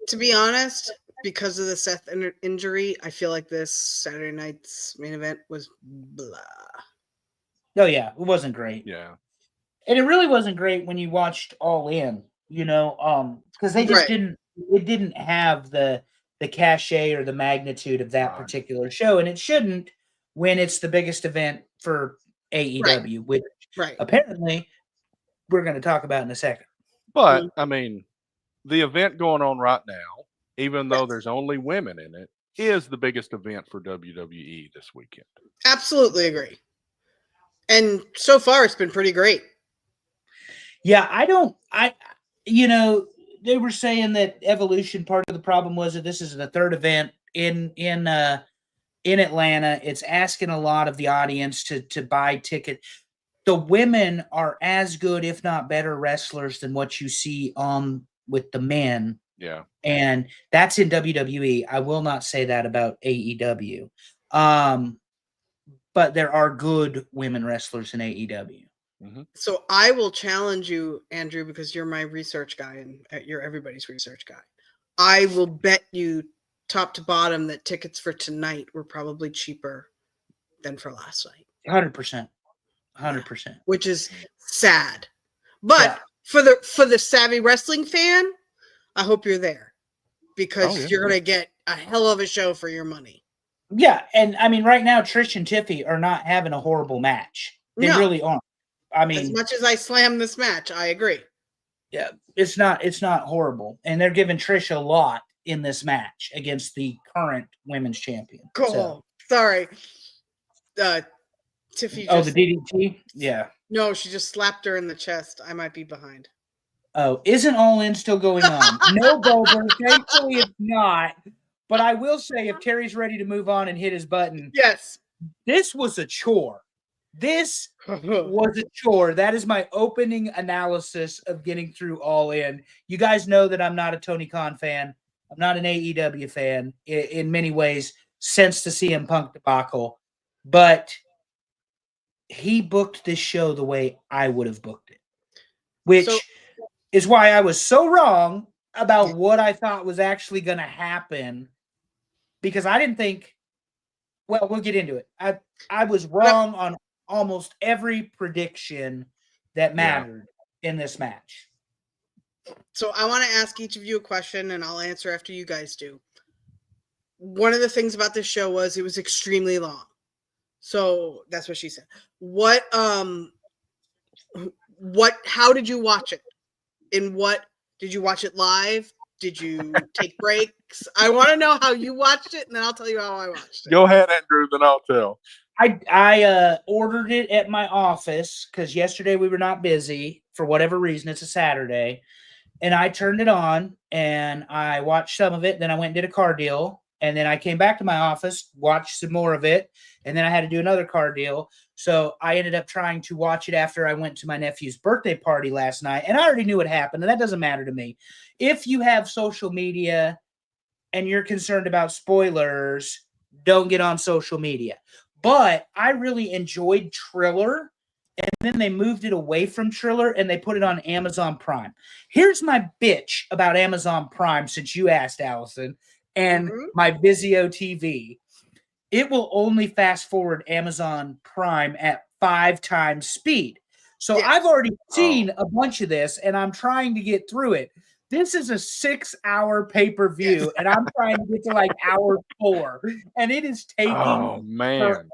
to be honest, because of the Seth injury, I feel like this Saturday night's main event was blah. Oh yeah, it wasn't great. Yeah. And it really wasn't great when you watched All In, because they just didn't have the cachet or the magnitude of that particular show, and it shouldn't when it's the biggest event for AEW, which apparently we're going to talk about in a second. But I mean, the event going on right now, even though there's only women in it, is the biggest event for WWE this weekend. Absolutely agree. And so far, it's been pretty great. Yeah, they were saying that Evolution, part of the problem was that this is the third event in Atlanta. It's asking a lot of the audience to buy tickets. The women are as good, if not better, wrestlers than what you see on with the men. Yeah. And that's in WWE. I will not say that about AEW. But there are good women wrestlers in AEW. Mm-hmm. So I will challenge you, Andrew, because you're my research guy and you're everybody's research guy. I will bet you top to bottom that tickets for tonight were probably cheaper than for last night. 100%. 100%. Which is sad. But for the savvy wrestling fan, I hope you're there because you're going to get a hell of a show for your money. Yeah, and I mean, right now, Trish and Tiffy are not having a horrible match. They really aren't. I mean, as much as I slam this match, I agree. Yeah, it's not horrible, and they're giving Trish a lot in this match against the current women's champion. Cool. So. Sorry, Tiffy. The DDT. Yeah. No, she just slapped her in the chest. I might be behind. Oh, isn't All In still going on? No, Goldberg. Thankfully, it's not. But I will say, if Terry's ready to move on and hit his button, yes, this was a chore. This was a chore. That is my opening analysis of getting through All In. You guys know that I'm not a Tony Khan fan. I'm not an AEW fan in many ways since the CM Punk debacle. But he booked this show the way I would have booked it, which is why I was so wrong about what I thought was actually going to happen, because I didn't think, well, we'll get into it. I was wrong on almost every prediction that mattered in this match. So I want to ask each of you a question, and I'll answer after you guys do. One of the things about this show was it was extremely long. So that's what she said. How did you watch it? Did you watch it live? Did you take breaks? I want to know how you watched it, and then I'll tell you how I watched it. Go ahead, Andrew, then I'll tell. I ordered it at my office because yesterday we were not busy for whatever reason. It's a Saturday. And I turned it on and I watched some of it. Then I went and did a car deal. And then I came back to my office, watched some more of it. And then I had to do another car deal. So I ended up trying to watch it after I went to my nephew's birthday party last night. And I already knew what happened. And that doesn't matter to me. If you have social media and you're concerned about spoilers, don't get on social media. But I really enjoyed Triller. And then they moved it away from Triller and they put it on Amazon Prime. Here's my bitch about Amazon Prime, since you asked, Allison, and my Vizio TV. It will only fast forward Amazon Prime at 5 times speed. So I've already seen a bunch of this and I'm trying to get through it. This is a 6-hour pay-per-view and I'm trying to get to like hour 4. And it is taking forever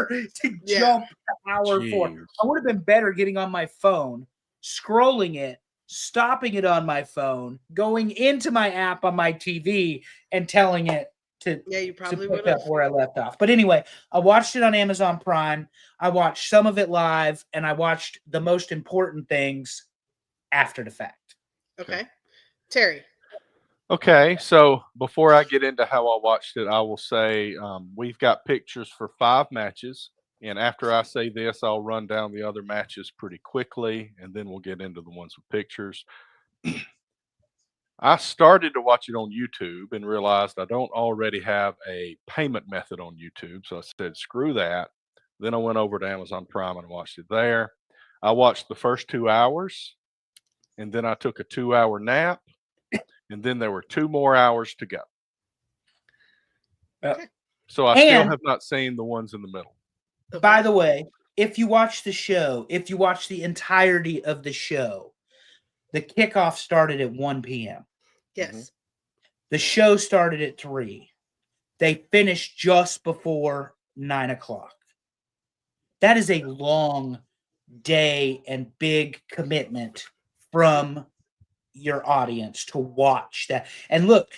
to jump to hour 4. I would have been better getting on my phone, scrolling it, stopping it on my phone, going into my app on my TV and telling it to, you probably pick up where I left off. But anyway, I watched it on Amazon Prime. I watched some of it live, and I watched the most important things after the fact. Okay. Terry. Okay, so before I get into how I watched it, I will say we've got pictures for 5 matches. And after I say this, I'll run down the other matches pretty quickly, and then we'll get into the ones with pictures. I started to watch it on YouTube and realized I don't already have a payment method on YouTube. So I said, screw that. Then I went over to Amazon Prime and watched it there. I watched the first 2 hours, and then I took a 2-hour nap, and then there were 2 more hours to go. So I still have not seen the ones in the middle. By the way, if you watch the show, if you watch the entirety of the show, the kickoff started at 1 p.m. Yes. The show started at 3. They finished just before 9 o'clock. That is a long day and big commitment from your audience to watch that. And look,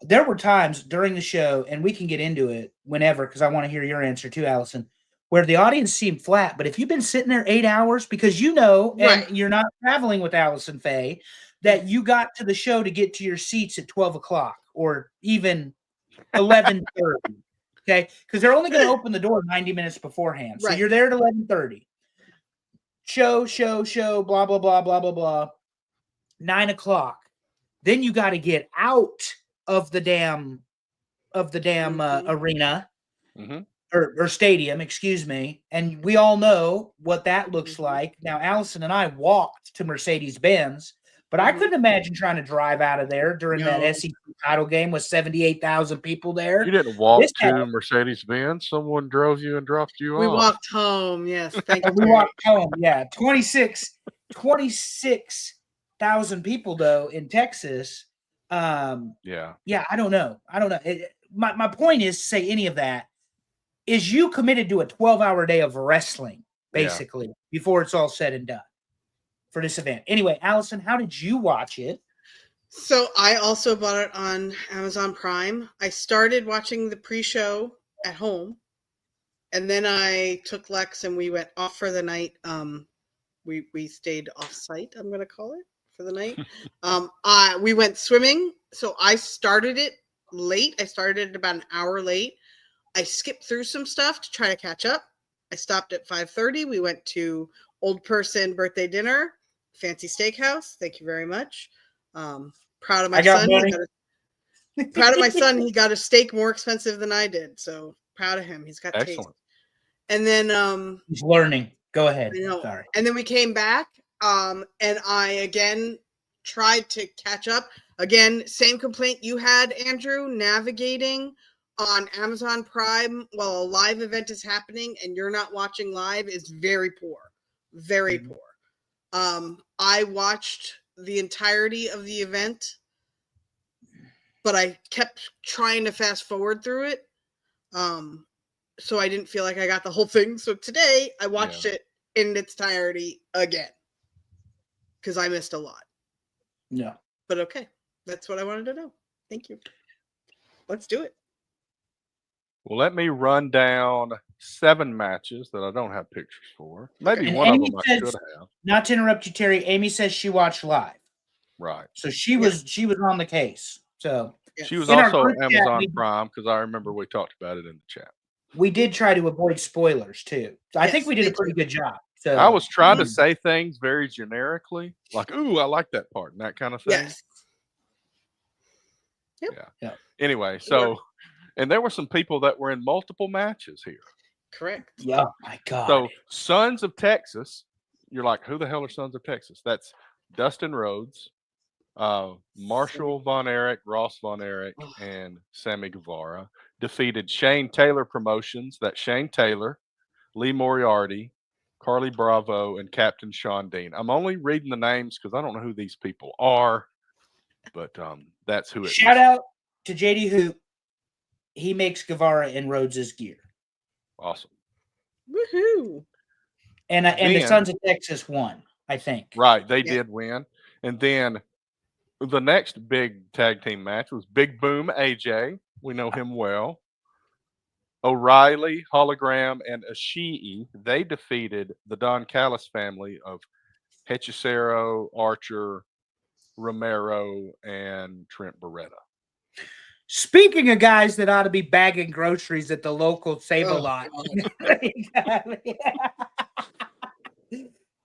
there were times during the show, and we can get into it whenever, because I want to hear your answer too, Allison, where the audience seemed flat. But if you've been sitting there 8 hours, because you know, and you're not traveling with Allison Faye, that you got to the show to get to your seats at 12 o'clock or even 11:30. Okay, because they're only going to open the door 90 minutes beforehand. So you're there at 11:30. Show, blah, blah, blah, blah, blah, blah. 9 o'clock. Then you got to get out of the damn arena or stadium, excuse me. And we all know what that looks like. Now, Allison and I walked to Mercedes-Benz, but I couldn't imagine trying to drive out of there during that SEC title game with 78,000 people there. You didn't walk to Mercedes-Benz. Someone drove you and dropped you off. We walked home. Yes. Thank you. We walked home. Yeah. 26,000 people though in Texas. I don't know. My point is to say any of that is you committed to a 12-hour day of wrestling basically before it's all said and done for this event. Anyway, Allison, how did you watch it? So I also bought it on Amazon Prime. I started watching the pre-show at home, and then I took Lex and we went off for the night. We stayed off-site, I'm going to call it, for the night. We went swimming, so I started it late. I started it about an hour late. I skipped through some stuff to try to catch up, I stopped at 5:30. We went to old person birthday dinner, fancy steakhouse. Thank you very much. Proud of my son. Proud of my son. He got a steak more expensive than I did. So proud of him. He's got taste. And then he's learning. Go ahead. I know. Sorry. And then we came back. And I again tried to catch up. Again, same complaint you had, Andrew, navigating on Amazon Prime while a live event is happening and you're not watching live is very poor. Very poor. I watched the entirety of the event, but I kept trying to fast forward through it. So I didn't feel like I got the whole thing. So today I watched it in its entirety again because I missed a lot. Yeah. But okay. That's what I wanted to know. Thank you. Let's do it. Well, let me run down 7 matches that I don't have pictures for. Maybe one of them I should have. Not to interrupt you, Terry. Amy says she watched live. Right. So she was on the case. So she was also on Amazon Prime because I remember we talked about it in the chat. We did try to avoid spoilers too. So I think we did a pretty good job. So I was trying to say things very generically, like, ooh, I like that part and that kind of thing. Yes. Yep. Yeah. Anyway, so and there were some people that were in multiple matches here. Correct. Yeah. My God. So Sons of Texas, you're like, who the hell are Sons of Texas? That's Dustin Rhodes, Marshall Von Erich, Ross Von Erich, and Sammy Guevara defeated Shane Taylor Promotions. That's Shane Taylor, Lee Moriarty, Carly Bravo, and Captain Sean Dean. I'm only reading the names because I don't know who these people are, but that's who it is. Shout out to JD Hoop. He makes Guevara and Rhodes's gear. Awesome. Woohoo. And the Sons of Texas won, I think. Right. They did win. And then the next big tag team match was Big Boom AJ. We know him well. O'Reilly, Hologram, and Ishii. They defeated the Don Callis family of Hechicero, Archer, Romero, and Trent Beretta. Speaking of guys that ought to be bagging groceries at the local Save-A-Lot.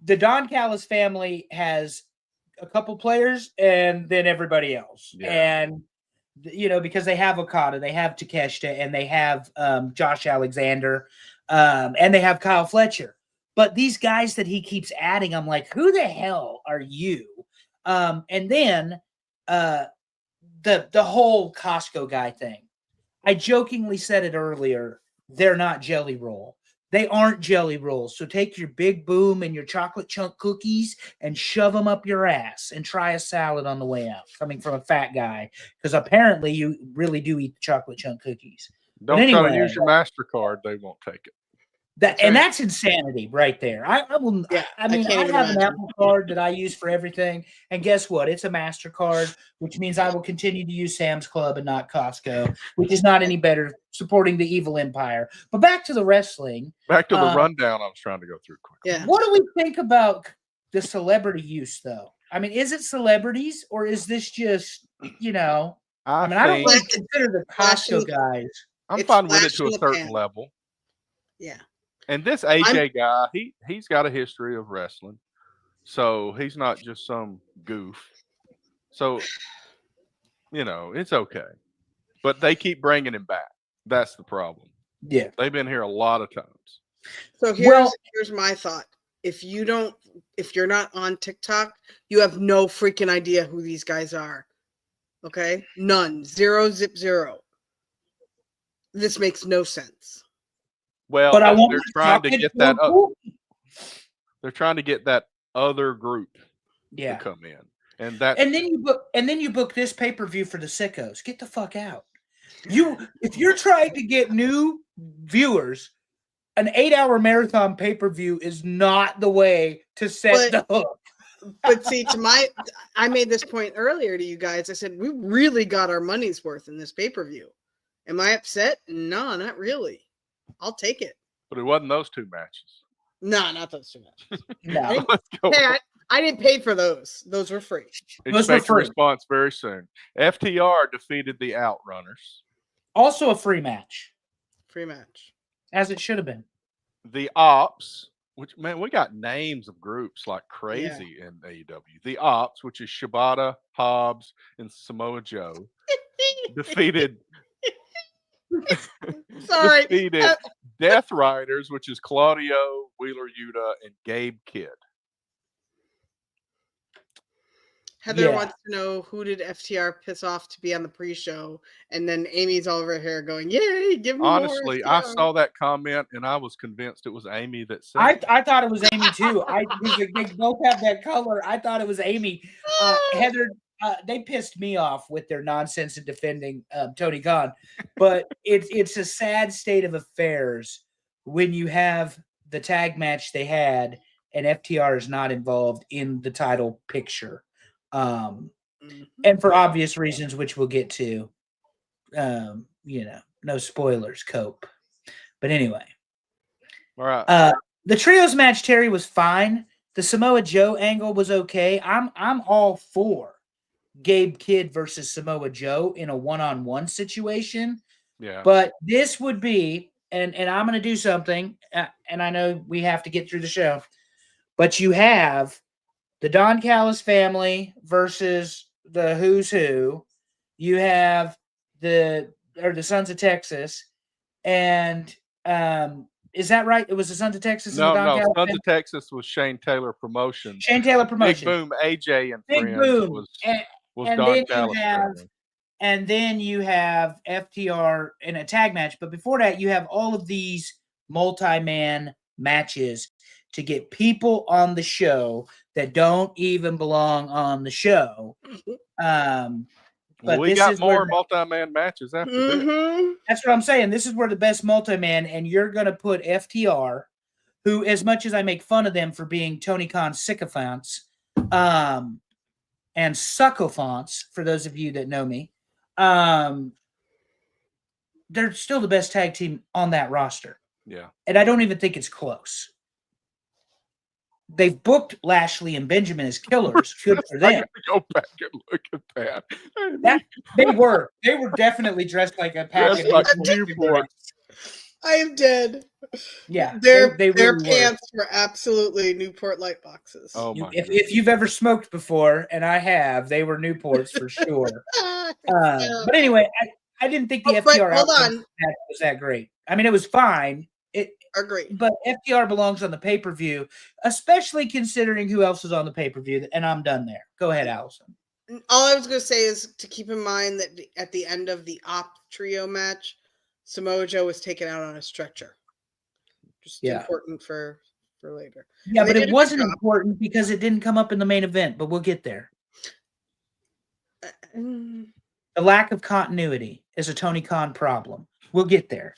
The Don Callis family has a couple players and then everybody else. Yeah. And, you know, because they have Okada, they have Takeshita, and they have Josh Alexander, and they have Kyle Fletcher. But these guys that he keeps adding, I'm like, who the hell are you? And then the whole Costco guy thing. I jokingly said it earlier. They're not Jelly Roll. They aren't Jelly Rolls. So take your Big Boom and your chocolate chunk cookies and shove them up your ass and try a salad on the way out, coming from a fat guy. Because apparently you really do eat the chocolate chunk cookies. Don't try to use your MasterCard. They won't take it. That's insanity right there. I will. Yeah, I mean, I have an Apple Card that I use for everything, and guess what? It's a MasterCard, which means I will continue to use Sam's Club and not Costco, which is not any better, supporting the evil empire. But back to the wrestling. Back to the rundown I was trying to go through quickly. Yeah. What do we think about the celebrity use, though? I mean, is it celebrities, or is this just, you know? I don't really consider the Costco guys. I'm fine with it to a certain level. Yeah. And this AJ guy, he's got a history of wrestling. So he's not just some goof. So, you know, it's okay. But they keep bringing him back. That's the problem. Yeah. They've been here a lot of times. So here's my thought. If you're not on TikTok, you have no freaking idea who these guys are. Okay? None. Zero. This makes no sense. Well, but they're trying to get that up. They're trying to get that other group to come in. And then you book this pay-per-view for the sickos. Get the fuck out. If you're trying to get new viewers, an 8-hour marathon pay-per-view is not the way to set the hook. But see, I made this point earlier to you guys. I said, we really got our money's worth in this pay-per-view. Am I upset? No, not really. I'll take it. But it wasn't those 2 matches. No, not those 2 matches. No. Hey, I didn't pay for those. Those were free. Expect a response very soon. FTR defeated the Outrunners. Also a free match. Free match. As it should have been. the Ops, which man, we got names of groups like Yeah. crazy in AEW. The Ops, which is Shibata, Hobbs, and Samoa Joe, defeated Sorry. defeated Death Riders, which is Claudio, Wheeler Yuta, and Gabe Kidd. Heather Yeah. wants to know who did FTR piss off to be on the pre-show, and then Amy's all over here going, "Yay, give me Honestly, more I FTR." saw that comment and I was convinced it was Amy that said it. I thought it was Amy too. They both have that color. I thought it was Amy. Heather, they pissed me off with their nonsense in defending Tony Khan, but it's a sad state of affairs when you have the tag match they had and FTR is not involved in the title picture, and for obvious reasons, which we'll get to. No spoilers, Cope. But anyway. All right. The trios match, Terry, was fine. The Samoa Joe angle was okay. I'm all for Gabe Kidd versus Samoa Joe in a one-on-one situation. Yeah. But this would be, and I'm going to do something, and I know we have to get through the show, but you have the Don Callis family versus the Who's Who. You have the Sons of Texas, and is that right? It was the Sons of Texas. No, and the Don Callis Sons family? of Texas was Shane Taylor Promotions. Shane Taylor Promotions. Big Boom, AJ, and Big Friends Boom. was And Don then Callis family. And then you have FTR in a tag match. But before that, you have all of these multi-man matches to get people on the show that don't even belong on the show. But we this got is where more multi-man matches after this. That's what I'm saying. This is where the best multi-man, and you're going to put FTR, who, as much as I make fun of them for being Tony Khan's sycophants, and succophants, for those of you that know me, they're still the best tag team on that roster. Yeah. And I don't even think it's close. They've booked Lashley and Benjamin as killers. Good for them. Go back and look at that. They were definitely dressed like a pack of Newports. I am dead. Yeah, their really pants were absolutely Newport light boxes. Oh my! If you've ever smoked before, and I have, they were Newports for sure. But anyway, I didn't think the FTR outfit was that great. I mean, it was fine. Agree. But FTR belongs on the pay-per-view, especially considering who else is on the pay-per-view. And I'm done there. Go ahead, Allison. All I was going to say is to keep in mind that at the end of the Op trio match, Samoa Joe was taken out on a stretcher. Just important for later. Yeah, but it wasn't important because it didn't come up in the main event, but we'll get there. The lack of continuity is a Tony Khan problem. We'll get there.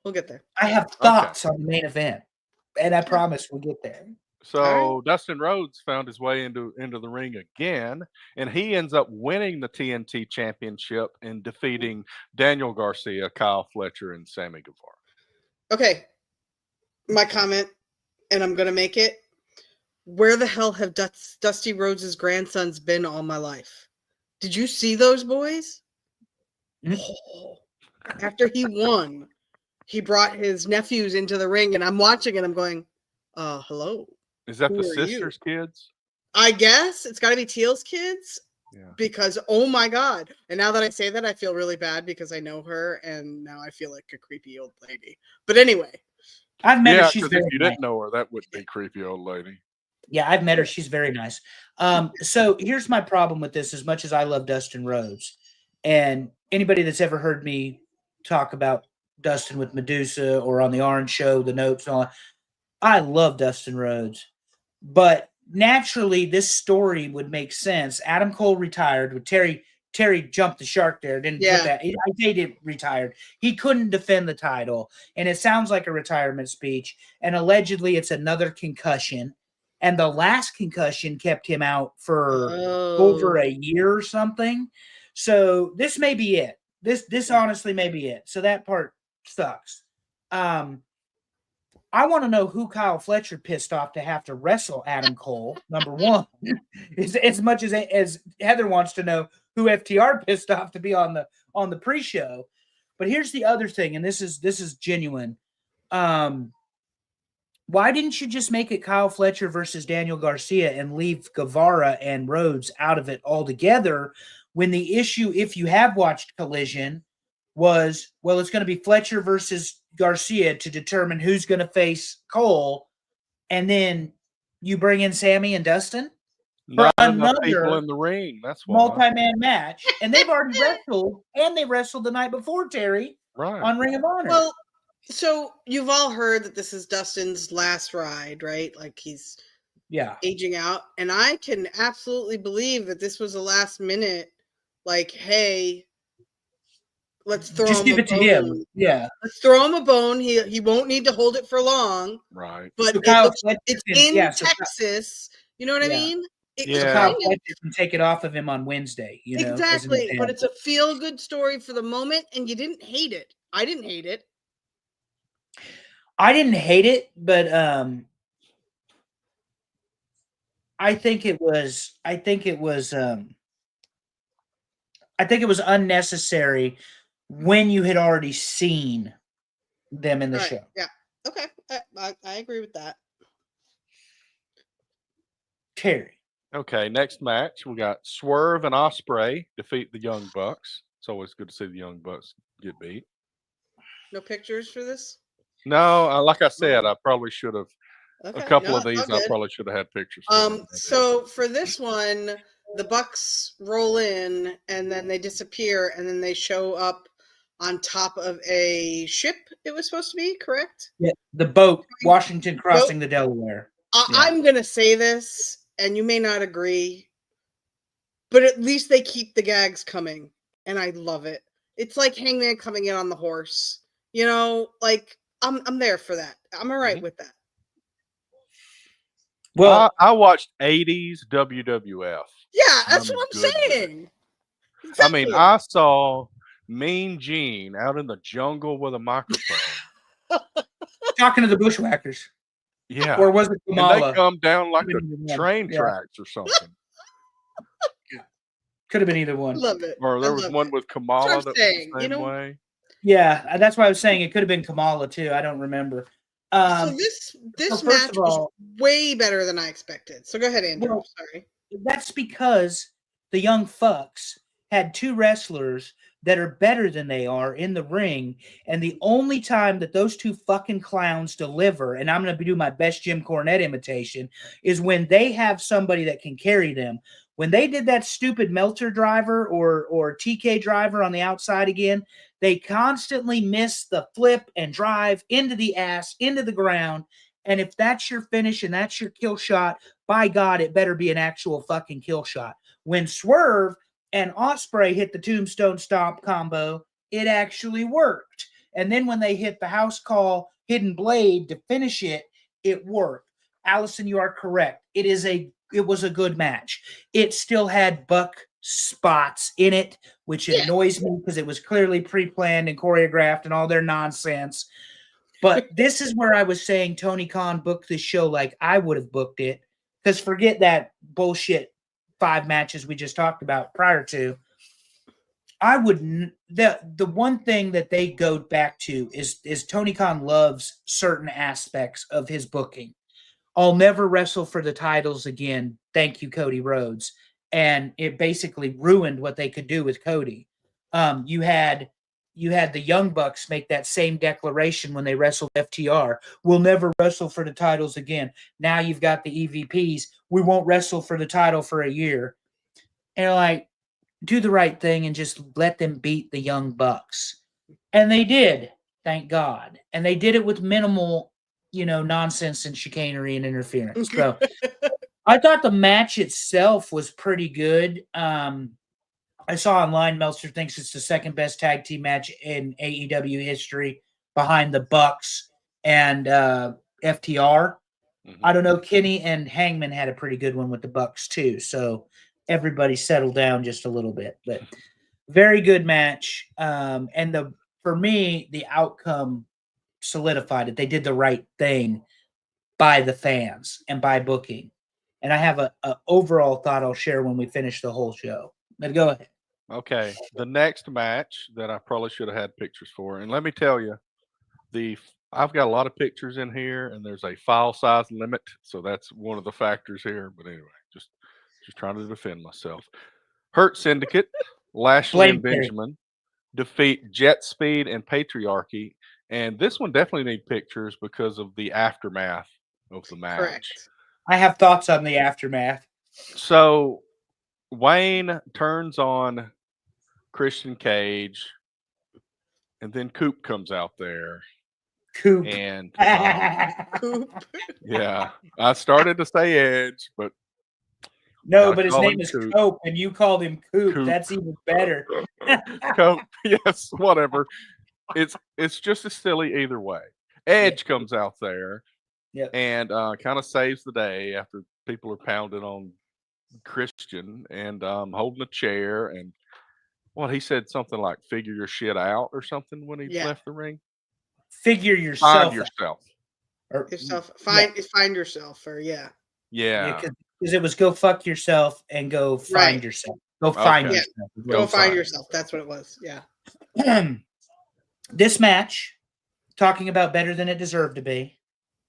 We'll get there. I have thoughts on the main event, and I promise we'll get there. So Dustin Rhodes found his way into the ring again, and he ends up winning the TNT Championship and defeating Daniel Garcia, Kyle Fletcher, and Sammy Guevara. Okay, my comment, and I'm going to make it. Where the hell have Dusty Rhodes' grandsons been all my life? Did you see those boys? Oh, after he won, he brought his nephews into the ring, and I'm watching and I'm going, hello. Is that the sister's kids? I guess it's got to be Teal's kids. Yeah. Because, oh my God. And now that I say that, I feel really bad because I know her, and now I feel like a creepy old lady. But anyway. I've met her. She's very if you didn't know her, that would be creepy old lady. Yeah, I've met her. She's very nice. So here's my problem with this. As much as I love Dustin Rhodes, and anybody that's ever heard me talk about Dustin with Medusa or on the Orange Show, the notes and all that, I love Dustin Rhodes. But naturally, this story would make sense. Adam Cole retired with Terry jumped the shark there. Didn't put that. I did retired. He couldn't defend the title, and it sounds like a retirement speech. And allegedly, it's another concussion. And the last concussion kept him out for over a year or something. So this may be it. This honestly may be it. So that part sucks. I want to know who Kyle Fletcher pissed off to have to wrestle Adam Cole, number one. As much as Heather wants to know who FTR pissed off to be on the pre-show. But here's the other thing, and this is genuine. Why didn't you just make it Kyle Fletcher versus Daniel Garcia and leave Guevara and Rhodes out of it altogether? When the issue, if you have watched Collision, was, well, it's going to be Fletcher versus Garcia to determine who's going to face Cole, and then you bring in Sammy and Dustin for Not enough people another in the ring. That's why. multi-man match, and they've already wrestled, and they wrestled the night before, Terry, Right. on Ring of Honor. Well, so you've all heard that this is Dustin's last ride, right? Like he's aging out. And I can absolutely believe that this was a last minute, like, hey, let's throw just him give a it to bone. him. Yeah. Let's throw him a bone. He won't need to hold it for long. Right. But So Kyle Fletcher it's can- in Texas. You know what I mean? So Kyle Fletcher can take it off of him on Wednesday. You know, exactly. But it's a feel-good story for the moment, and you didn't hate it. I didn't hate it. I didn't hate it, but I think it was unnecessary when you had already seen them in the show. Yeah. Okay. I agree with that. Terry. Okay, next match we got Swerve and Ospreay defeat the Young Bucks. It's always good to see the Young Bucks get beat. No pictures for this? No, like I said, I probably should have. Okay. A couple of these, I probably should have had pictures. So for this one, the Bucks roll in and then they disappear and then they show up on top of a ship. It was supposed to be, correct? Yeah, the boat, Washington crossing the Delaware. I'm gonna say this, and you may not agree, but at least they keep the gags coming, and I love it. It's like Hangman coming in on the horse. You know, like I'm there for that. I'm all right with that. Well, I watched 80s WWF. Yeah, that's what I'm saying. Exactly. I mean, I saw Mean Gene out in the jungle with a microphone. Talking to the bushwhackers. Yeah. Or was it Kamala? And they come down like the train tracks or something. Could have been either one. Love it. Or there was one with Kamala that was the same way. Yeah, that's why I was saying it could have been Kamala too. I don't remember. So this match was way better than I expected. So go ahead, Andrew. Well, sorry. That's because the Young Fucks had two wrestlers that are better than they are in the ring, and the only time that those two fucking clowns deliver, and I'm going to do my best Jim Cornette imitation, is when they have somebody that can carry them. When they did that stupid Melter driver or TK driver on the outside again, they constantly miss the flip and drive into the ass, into the ground. And if that's your finish and that's your kill shot, by God, it better be an actual fucking kill shot. When Swerve and Ospreay hit the Tombstone Stomp combo, it actually worked. And then when they hit the house call Hidden Blade to finish it, it worked. Allison, you are correct. It was a good match. It still had buck spots in it, which annoys me because it was clearly pre-planned and choreographed and all their nonsense. But this is where I was saying Tony Khan booked this show like I would have booked it. Because forget that bullshit 5 matches we just talked about prior to. I would the one thing that they go back to is Tony Khan loves certain aspects of his booking. I'll never wrestle for the titles again. Thank you, Cody Rhodes. And it basically ruined what they could do with Cody. You had the Young Bucks make that same declaration when they wrestled FTR. We'll never wrestle for the titles again. Now you've got the EVPs. We won't wrestle for the title for a year. And like, do the right thing and just let them beat the Young Bucks. And they did, thank God. And they did it with minimal, nonsense and chicanery and interference. So I thought the match itself was pretty good. I saw online Meltzer thinks it's the second best tag team match in AEW history behind the Bucks and FTR. Mm-hmm. I don't know. Kenny and Hangman had a pretty good one with the Bucks too. So everybody settled down just a little bit, but very good match. And for me, the outcome solidified it. They did the right thing by the fans and by booking. And I have a overall thought I'll share when we finish the whole show. But go ahead. Okay. The next match that I probably should have had pictures for, and let me tell you, the I've got a lot of pictures in here, and there's a file size limit, so that's one of the factors here. But anyway, just trying to defend myself. Hurt Syndicate, Lashley Blame and Terry. Benjamin defeat Jet Speed and Patriarchy, and this one definitely need pictures because of the aftermath of the match. Correct. I have thoughts on the aftermath. So Wayne turns on Christian Cage, and then Coop comes out there. Coop. And Coop. yeah, I started to say Edge, but No, gotta but his call name him is Coop. Cope, and you called him Coop. Coop. That's even better. Coop, yes, whatever. It's just as silly either way. Edge comes out there Yep. and kind of saves the day after people are pounding on Christian and holding a chair. And he said something like "figure your shit out" or something when he Yeah. left the ring. Figure yourself Find out. yourself. Or, Find yourself, or Yeah. because it was go fuck yourself and go find Right. yourself. Go find Okay. yourself. Go find yourself. That's what it was. Yeah. This match, talking about better than it deserved to be.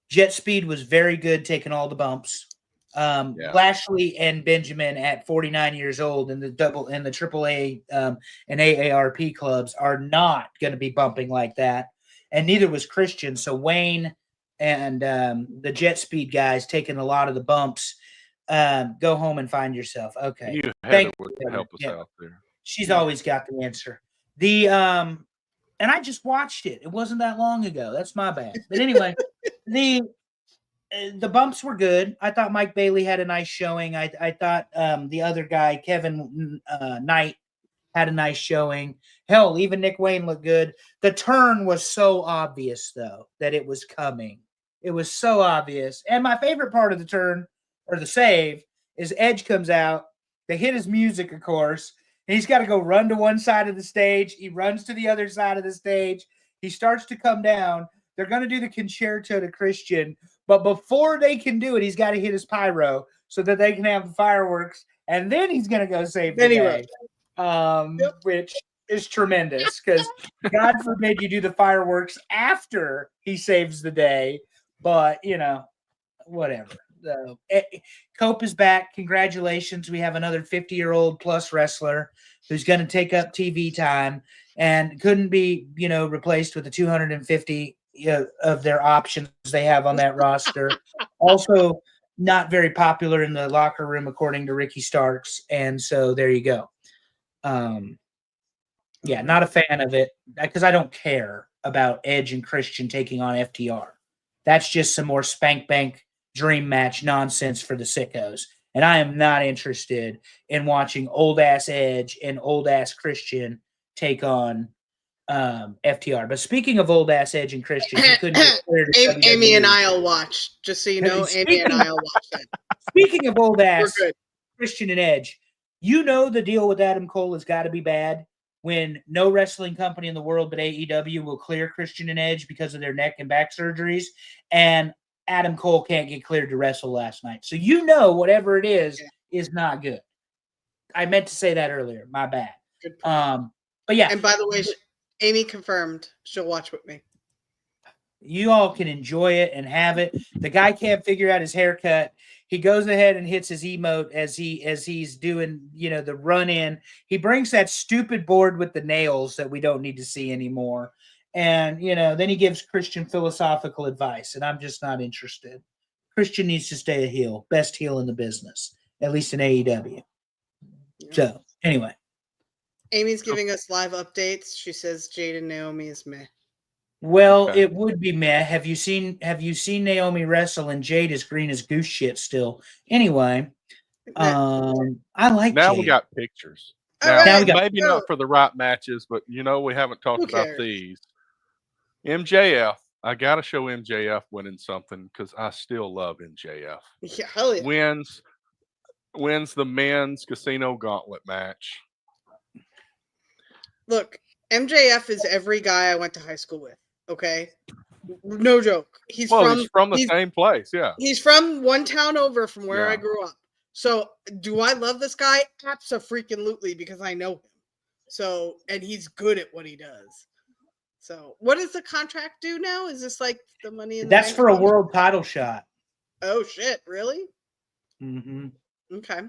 Jet Speed was very good, taking all the bumps. Lashley and Benjamin at 49 years old in the AAA and AARP clubs are not going to be bumping like that, and neither was Christian. So Wayne and the Jet Speed guys taking a lot of the bumps. Go home and find yourself. Okay, You thank would you. help us out there. She's always got the answer. And I just watched it. It wasn't that long ago. That's my bad. But anyway, the bumps were good. I thought Mike Bailey had a nice showing. I thought the other guy, Kevin Knight, had a nice showing. Hell, even Nick Wayne looked good. The turn was so obvious, though, that it was coming. It was so obvious. And my favorite part of the turn, or the save, is Edge comes out. They hit his music, of course. And he's got to go run to one side of the stage. He runs to the other side of the stage. He starts to come down. They're going to do the concerto to Christian. But before they can do it, he's got to hit his pyro so that they can have the fireworks. And then he's going to go save the day, which is tremendous because God forbid you do the fireworks after he saves the day. But, whatever. So, Cope is back. Congratulations. We have another 50-year-old plus wrestler who's going to take up TV time and couldn't be, replaced with the 250 of their options they have on that roster. Also, not very popular in the locker room, according to Ricky Starks. And so there you go. Not a fan of it because I don't care about Edge and Christian taking on FTR. That's just some more spank bank dream match nonsense for the sickos. And I am not interested in watching old ass Edge and old ass Christian take on FTR. But speaking of old ass Edge and Christian, he couldn't get cleared to Amy WWE. and I'll watch. Just so you know, Amy and I'll watch that. Speaking of old ass Christian and Edge, the deal with Adam Cole has got to be bad when no wrestling company in the world but AEW will clear Christian and Edge because of their neck and back surgeries, and Adam Cole can't get cleared to wrestle last night. So whatever it is not good. I meant to say that earlier. My bad. But yeah. And by the way, Amy confirmed she'll watch with me. You all can enjoy it and have it. The guy can't figure out his haircut. He goes ahead and hits his emote as he's doing, the run in. He brings that stupid board with the nails that we don't need to see anymore. And, then he gives Christian philosophical advice, and I'm just not interested. Christian needs to stay a heel, best heel in the business, at least in AEW. Yeah. So, anyway. Amy's giving us live updates. She says Jade and Naomi is meh. Well, it would be meh. Have you seen Naomi wrestle? And Jade is green as goose shit still. Anyway, I like now Jade. We got pictures. Now we got maybe not for the right matches, but we haven't talked about these. MJF, I gotta show MJF winning something because I still love MJF. Yeah, hell yeah. Wins the men's casino gauntlet match. Look, MJF is every guy I went to high school with. Okay, no joke. He's from the same place. Yeah, he's from one town over from where I grew up. So, do I love this guy? Absolutely, because I know him. So, and he's good at what he does. So, what does the contract do now? Is this like the Money in the That's Bank for a contract? world title shot. Oh shit! Really? Mm-hmm. Okay.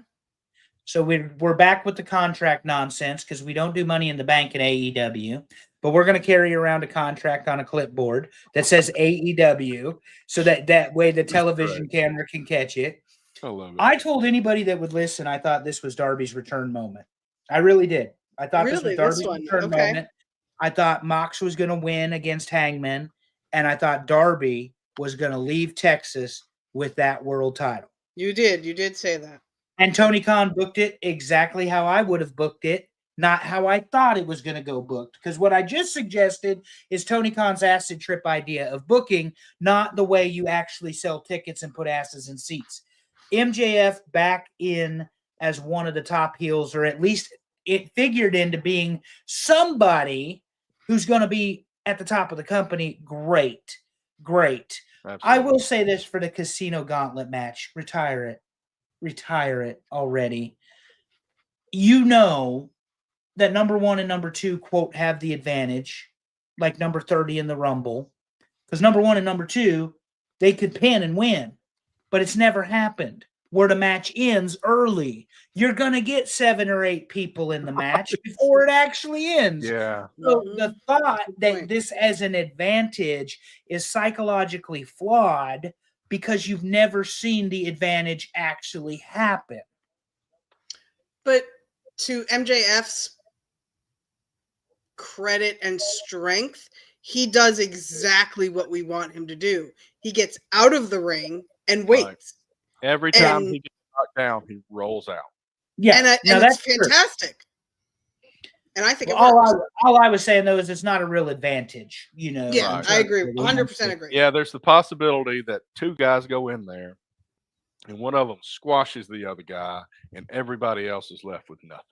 So we're back with the contract nonsense because we don't do Money in the Bank in AEW, but we're going to carry around a contract on a clipboard that says AEW, so that way the television camera can catch it. I love it. I told anybody that would listen, I thought this was Darby's return moment. I really did. I thought this was Really, Darby's this one? return Okay. moment. I thought Mox was going to win against Hangman, and I thought Darby was going to leave Texas with that world title. You did say that. And Tony Khan booked it exactly how I would have booked it, not how I thought it was going to go booked. Because what I just suggested is Tony Khan's acid trip idea of booking, not the way you actually sell tickets and put asses in seats. MJF back in as one of the top heels, or at least it figured into being somebody who's going to be at the top of the company. Great. Absolutely. I will say this for the Casino Gauntlet match. Retire it already. You know that number 1 and number 2, quote, have the advantage, like number 30 in the Rumble. Because number 1 and number 2, they could pin and win. But it's never happened where the match ends early. You're going to get 7 or 8 people in the match before it actually ends. Yeah. So the thought that this as an advantage is psychologically flawed because you've never seen the advantage actually happen. But to MJF's credit and strength, he does exactly what we want him to do. He gets out of the ring and waits. Right. Every time he gets knocked down, he rolls out. Yeah, and it's fantastic. True. And I think all I was saying though is it's not a real advantage, you know. Yeah, right. I agree. 100% agree. Yeah, there's the possibility that 2 guys go in there and one of them squashes the other guy and everybody else is left with nothing.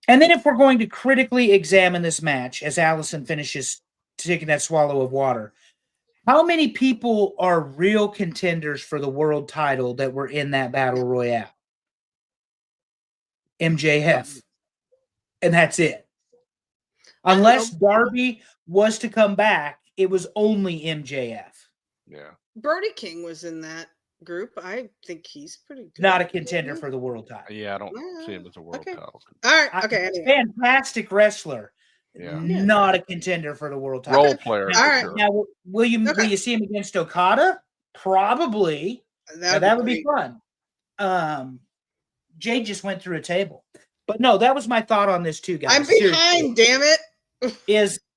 And then if we're going to critically examine this match as Allison finishes taking that swallow of water, how many people are real contenders for the world title that were in that battle royale? MJF. And that's it. Unless Darby was to come back, it was only MJF. Yeah. Brody King was in that group. I think he's pretty good. Not a contender for the world title. Yeah, I don't see him as a world title. All right. Okay. Fantastic wrestler. Yeah. Not a contender for the world title. Role player. All right. Sure. Now, will you see him against Okada? Probably. That would be fun. Jay just went through a table. But no, that was my thought on this too, guys. I'm behind, damn it.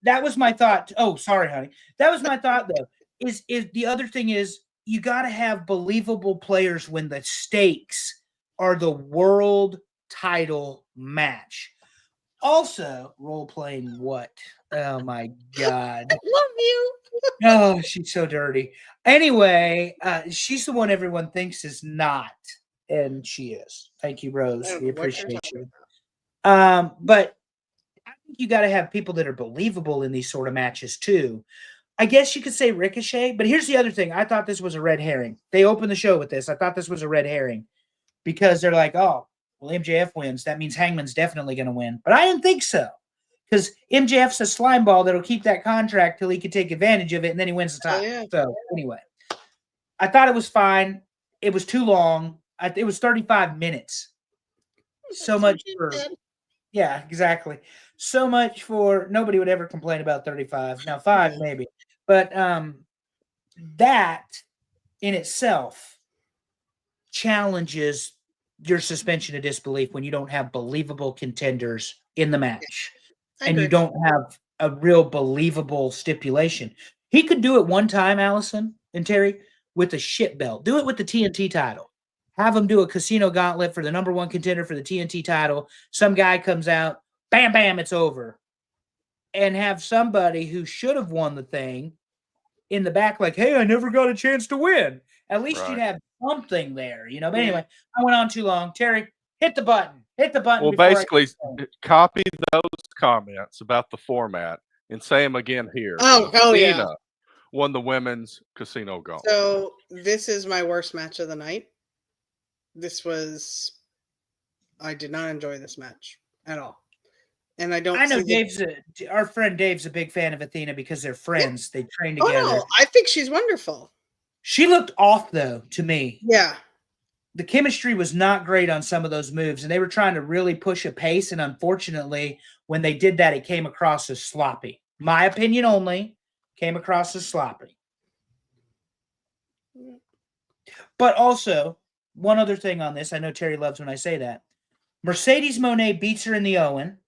That was my thought. Oh, sorry, honey. That was my thought though. Is the other thing is you got to have believable players when the stakes are the world title match. Also, role playing what? Oh my God. I love you. Oh, she's so dirty. Anyway, she's the one everyone thinks is not. And she is. Thank you, Rose. We appreciate you. But I think you got to have people that are believable in these sort of matches too. I guess you could say Ricochet, but here's the other thing. I thought this was a red herring. They opened the show with this. I thought this was a red herring because they're like, oh, well, MJF wins. That means Hangman's definitely going to win. But I didn't think so because MJF's a slime ball that'll keep that contract till he can take advantage of it, and then he wins the title. Yeah. So anyway, I thought it was fine. It was too long. It was 35 minutes. So much for – yeah, exactly. So much for – nobody would ever complain about 35. Now 5 maybe. But that in itself challenges your suspension of disbelief when you don't have believable contenders in the match and you don't have a real believable stipulation. He could do it one time, Allison and Terry, with a shit belt. Do it with the TNT title. Have him do a casino gauntlet for the number 1 contender for the TNT title. Some guy comes out, bam, bam, it's over. And have somebody who should have won the thing in the back like, hey, I never got a chance to win. At least you'd have something there, you know. But anyway, I went on too long. Terry, hit the button. Hit the button. Well, basically, copy those comments about the format and say them again here. Oh, hell yeah. Won the women's casino gauntlet. So this is my worst match of the night. I did not enjoy this match at all. And I don't I know see our friend Dave's a big fan of Athena because they're friends. They train Oh together. no, I think she's wonderful. She looked off though to me. Yeah. The chemistry was not great on some of those moves, and they were trying to really push a pace. And unfortunately, when they did that, it came across as sloppy. My opinion only, came across as sloppy. But also, one other thing on this, I know Terry loves when I say that. Mercedes Moné beats her in the Owen.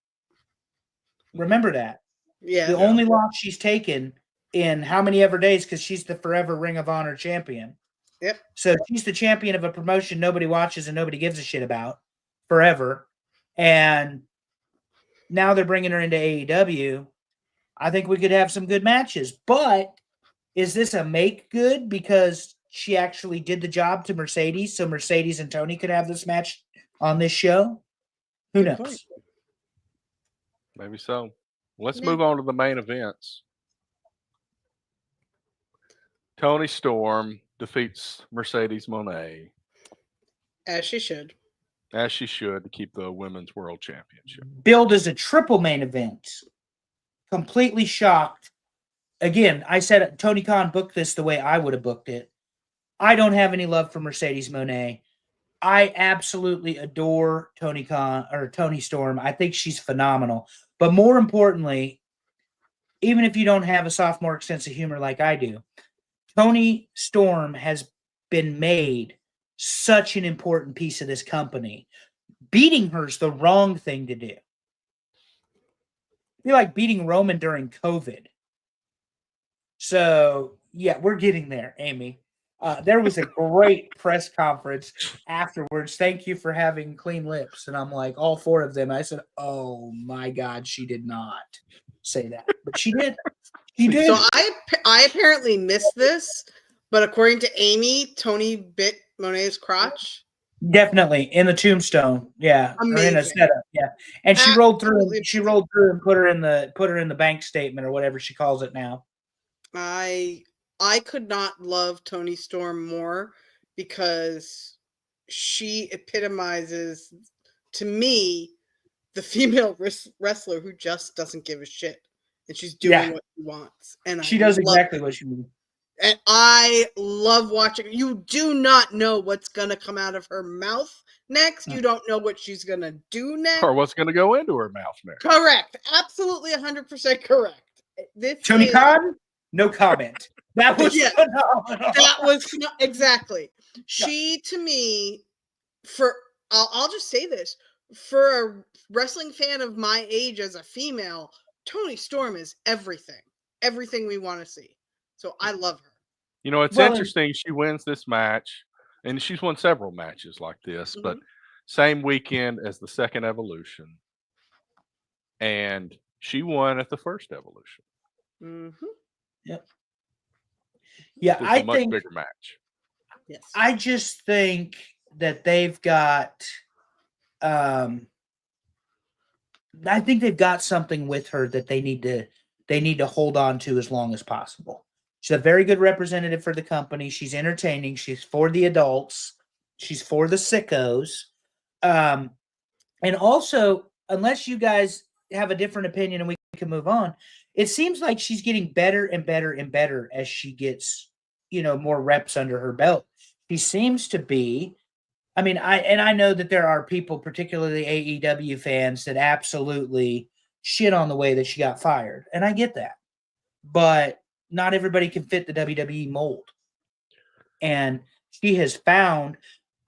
Remember that. Yeah. The only loss she's taken in how many ever days, because she's the forever Ring of Honor champion. Yep. So she's the champion of a promotion nobody watches and nobody gives a shit about forever. And now they're bringing her into AEW. I think we could have some good matches. But is this a make good because she actually did the job to Mercedes, so Mercedes and Tony could have this match on this show? Who knows? point. Maybe so. Let's Yeah. move on to the main events. Tony Storm defeats Mercedes Moné, As she should. as she should, to keep the Women's World Championship. Billed as a triple main event. Completely shocked. Again, I said Tony Khan booked this the way I would have booked it. I don't have any love for Mercedes Moné. I absolutely adore Tony Khan or Tony Storm. I think she's phenomenal. But more importantly, even if you don't have a sophomoric sense of humor like I do, Tony Storm has been made such an important piece of this company. Beating her's the wrong thing to do. I feel like beating Roman during COVID. So, yeah, we're getting there, Amy. There was a great press conference afterwards. Thank you for having clean lips. And I'm like, all four of them. I said, oh, my God, she did not say that. But she did. She did. So I apparently missed this, but according to Amy, Tony bit Monet's crotch. Definitely in the tombstone, yeah, or in a Amazing. setup, yeah. And she rolled through. Absolutely She rolled through and put her in the bank statement or whatever she calls it now. I could not love Tony Storm more because she epitomizes, to me, the female wrestler who just doesn't give a shit, and she's doing what she wants. And she does exactly what she means. And I love watching. You do not know what's gonna come out of her mouth next. You don't know what she's gonna do next, or what's going to go into her mouth next. Correct, absolutely 100% correct. Tony Khan, no comment. That was phenomenal. That was exactly. She, to me, I'll just say this, for a wrestling fan of my age as a female, Tony Storm is everything we want to see. So I love her. You know, it's interesting. She wins this match, and she's won several matches like this, but same weekend as the second Evolution. And she won at the first Evolution. Yep. Yeah, I think much bigger match. Yes. I just think that they've got I think they've got something with her that they need to hold on to as long as possible. She's a very good representative for the company. She's entertaining. She's for the adults. She's for the sickos. And also, unless you guys have a different opinion and we can move on, it seems like she's getting better and better and better as she gets, more reps under her belt. She seems to be, I know that there are people, particularly AEW fans, that absolutely shit on the way that she got fired. And I get that. But not everybody can fit the WWE mold. And she has found,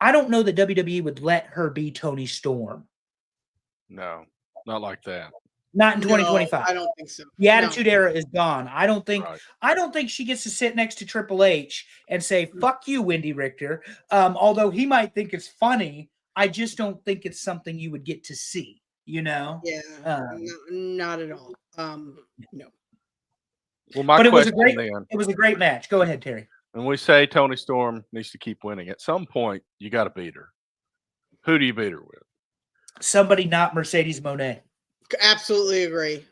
I don't know that WWE would let her be Tony Storm. No, not like that. Not in 2025. No, I don't think so. The Attitude Era is gone. I don't think she gets to sit next to Triple H and say, fuck you, Wendy Richter. Although he might think it's funny, I just don't think it's something you would get to see, Yeah, not at all. No. Well, my question then, it was a great match. Go ahead, Terry. When we say Tony Storm needs to keep winning, at some point you got to beat her. Who do you beat her with? Somebody not Mercedes Moné. Absolutely agree.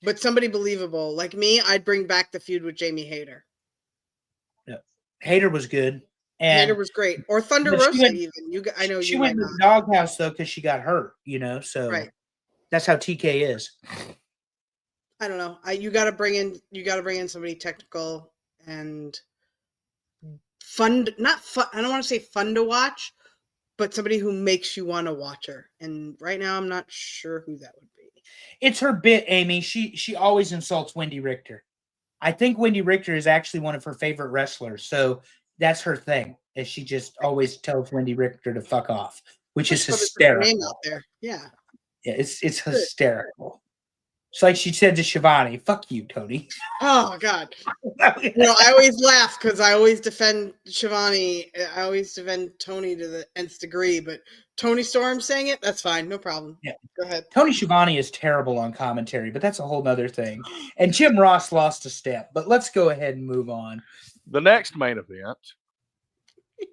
But somebody believable. Like me, I'd bring back the feud with Jamie Hayter. Yeah. Hayter was good. And Hayter was great. Or Thunder Rosa even. I know she went to the doghouse though because she got hurt, so right. That's how TK is. I don't know. You got to bring in somebody technical and fun. Not fun. I don't want to say fun to watch, but somebody who makes you want to watch her. And right now, I'm not sure who that would be. It's her bit, Amy. She always insults Wendy Richter. I think Wendy Richter is actually one of her favorite wrestlers, so that's her thing. Is she just always tells Wendy Richter to fuck off, which is hysterical. Name out there. Yeah, it's hysterical. It's like she said to Shivani, "Fuck you, Tony." Oh God. I always laugh because I always defend Shivani. I always defend Tony to the nth degree, but Tony Storm saying it, that's fine, no problem. Yeah, go ahead. Tony Schiavone is terrible on commentary, but that's a whole nother thing. And Jim Ross lost a step, but let's go ahead and move on. The next main event,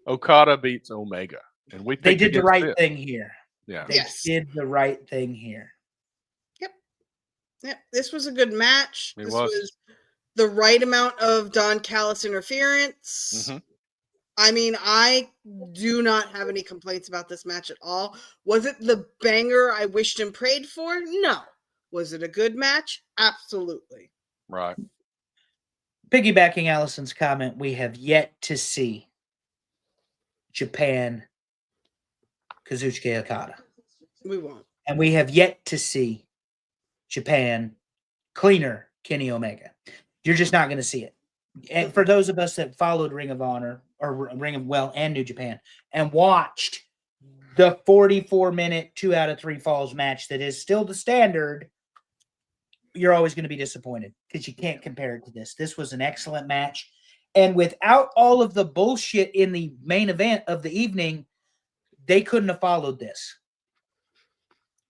Okada beats Omega, and they did the right thing here. Yeah, they did the right thing here. Yep, this was a good match. This was the right amount of Don Callis interference. Mm-hmm. I mean, I do not have any complaints about this match at all. Was it the banger I wished and prayed for? No. Was it a good match? Absolutely. Right. Piggybacking Allison's comment, we have yet to see Japan Kazuchika Okada. We won't. And we have yet to see Japan cleaner Kenny Omega. You're just not going to see it. And for those of us that followed Ring of Honor or and New Japan and watched the 44-minute 2 out of 3 falls match that is still the standard, you're always going to be disappointed because you can't compare it to this. This was an excellent match. And without all of the bullshit in the main event of the evening, they couldn't have followed this.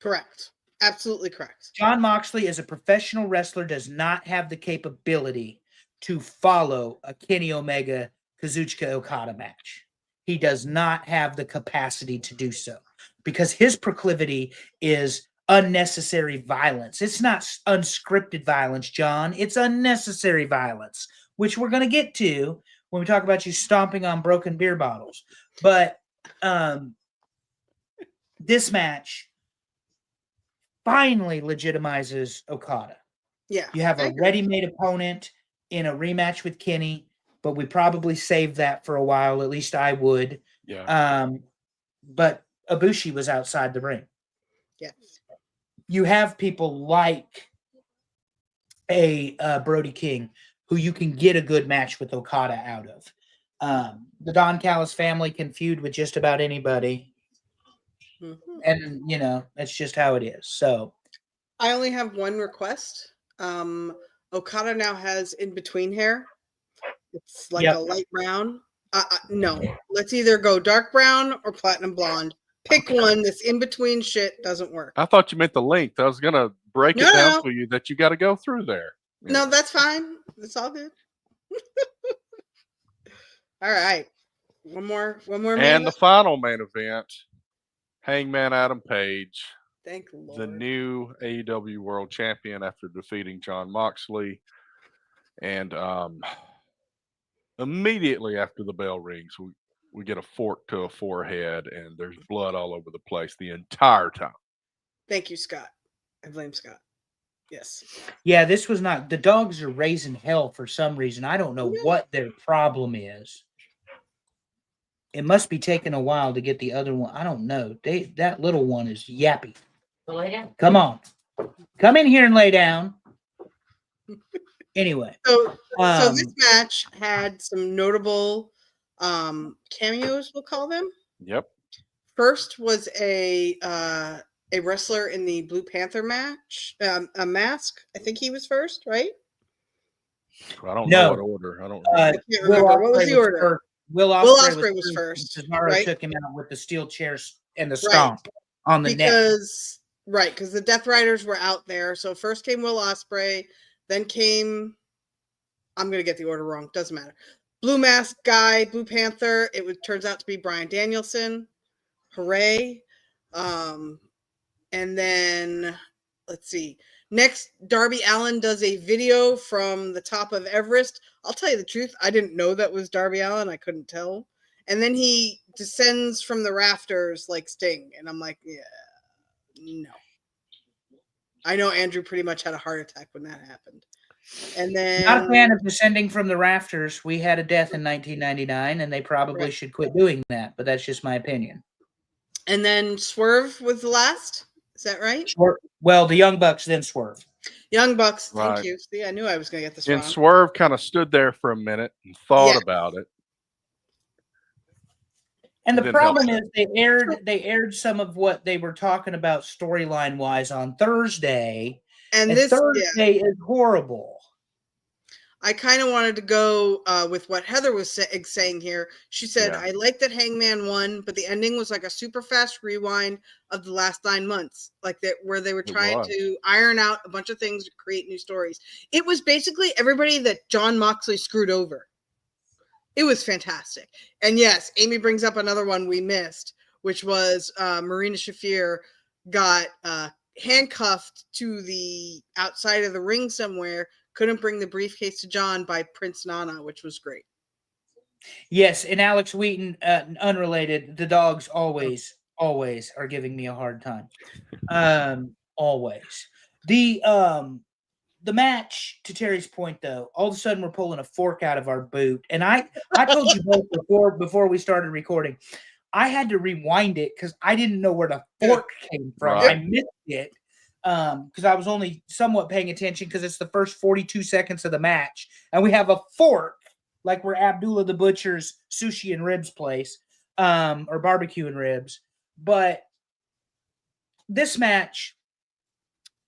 Correct. Absolutely correct. Jon Moxley, as a professional wrestler, does not have the capability to follow a Kenny Omega Kazuchika Okada match. He does not have the capacity to do so because his proclivity is unnecessary violence. It's not unscripted violence, John. It's unnecessary violence, which we're going to get to when we talk about you stomping on broken beer bottles. But this match finally legitimizes Okada. Yeah. You have a ready-made opponent in a rematch with Kenny, but we probably saved that for a while. At least I would. Yeah. But Ibushi was outside the ring. Yes. You have people like a Brody King who you can get a good match with Okada out of. The Don Callis family can feud with just about anybody. Mm-hmm. And, that's just how it is. So I only have one request. Okada now has in-between hair. It's like a light brown. No, let's either go dark brown or platinum blonde. Pick one. This in-between shit doesn't work. I thought you meant the length. I was going to break it down for you that you got to go through there. No, that's fine. It's all good. All right. One more. And the final main event, Hangman Adam Page. Thank the Lord. The new AEW World Champion after defeating Jon Moxley. And immediately after the bell rings, we get a fork to a forehead and there's blood all over the place the entire time. Thank you, Scott. I blame Scott. Yes. Yeah, this was not. The dogs are raising hell for some reason. I don't know what their problem is. It must be taking a while to get the other one. I don't know. That little one is yappy. Lay down. Come on. Come in here and lay down. Anyway. So this match had some notable cameos, we'll call them. Yep. First was a wrestler in the Blue Panther match, a mask. I think he was first, right? I don't know what order. I don't know. I can't remember. What was the order? Will Ospreay was first. Cesaro right? took him out with the steel chairs and the stomp on the neck. Because the Death Riders were out there. So first came Will Ospreay, then came, I'm going to get the order wrong. Doesn't matter. Blue mask guy, Blue Panther. Turns out to be Bryan Danielson. Hooray. And then, let's see. Next, Darby Allin does a video from the top of Everest. I'll tell you the truth. I didn't know that was Darby Allin. I couldn't tell. And then he descends from the rafters like Sting. And I'm like, yeah, no. I know Andrew pretty much had a heart attack when that happened. And Not a fan then of descending from the rafters. We had a death in 1999, and they probably should quit doing that. But that's just my opinion. and then Swerve was the last. Is that right? Well, the Young Bucks then Swerve. Young Bucks. Thank Right. you. See, I knew I was going to get this And wrong. Swerve kind of stood there for a minute and thought Yeah. about it. And the Didn't problem help is they aired some of what they were talking about storyline wise on Thursday. And And this, Thursday is horrible. I kind of wanted to go with what Heather was saying here. She said, Yeah. I like that Hangman won, but the ending was like a super fast rewind of the last 9 months, like that, where they were trying to iron out a bunch of things to create new stories. It was basically everybody that John Moxley screwed over. It was fantastic. And yes, Amy brings up another one we missed, which was Marina Shafir got handcuffed to the outside of the ring somewhere, couldn't bring the briefcase to John by Prince Nana, which was great. Yes, and Alex Wheaton, unrelated, the dogs always are giving me a hard time. Always. The match, to Terry's point, though, all of a sudden we're pulling a fork out of our boot. And I told you both before we started recording, I had to rewind it because I didn't know where the fork came from. Right. I missed it because I was only somewhat paying attention because it's the first 42 seconds of the match. And we have a fork, like we're Abdullah the Butcher's sushi and ribs place, or barbecue and ribs. But this match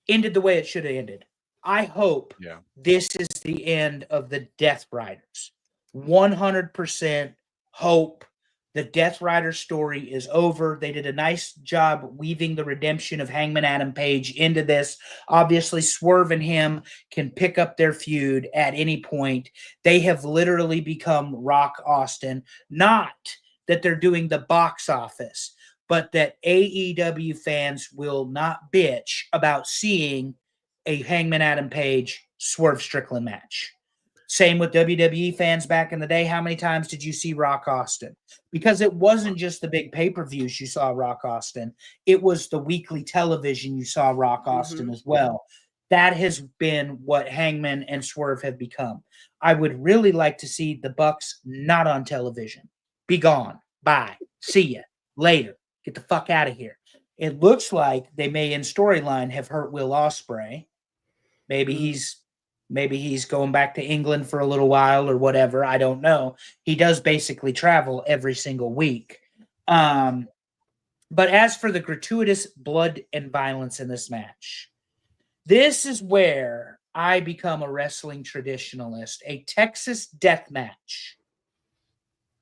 ended the way it should have ended. I hope this is the end of the Death Riders. 100% hope the Death Rider story is over. They did a nice job weaving the redemption of Hangman Adam Page into this. Obviously, Swerve and him can pick up their feud at any point. They have literally become Rock Austin. Not that they're doing the box office, but that AEW fans will not bitch about seeing a Hangman Adam Page Swerve Strickland match. Same with WWE fans back in the day. How many times did you see Rock Austin? Because it wasn't just the big pay-per-views you saw Rock Austin. It was the weekly television you saw Rock Austin as well. That has been what Hangman and Swerve have become. I would really like to see the Bucks not on television. Be gone. Bye. See ya. Later. Get the fuck out of here. It looks like they may in storyline have hurt Will Ospreay. Maybe he's going back to England for a little while or whatever. I don't know. He does basically travel every single week. But as for the gratuitous blood and violence in this match, this is where I become a wrestling traditionalist. A Texas death match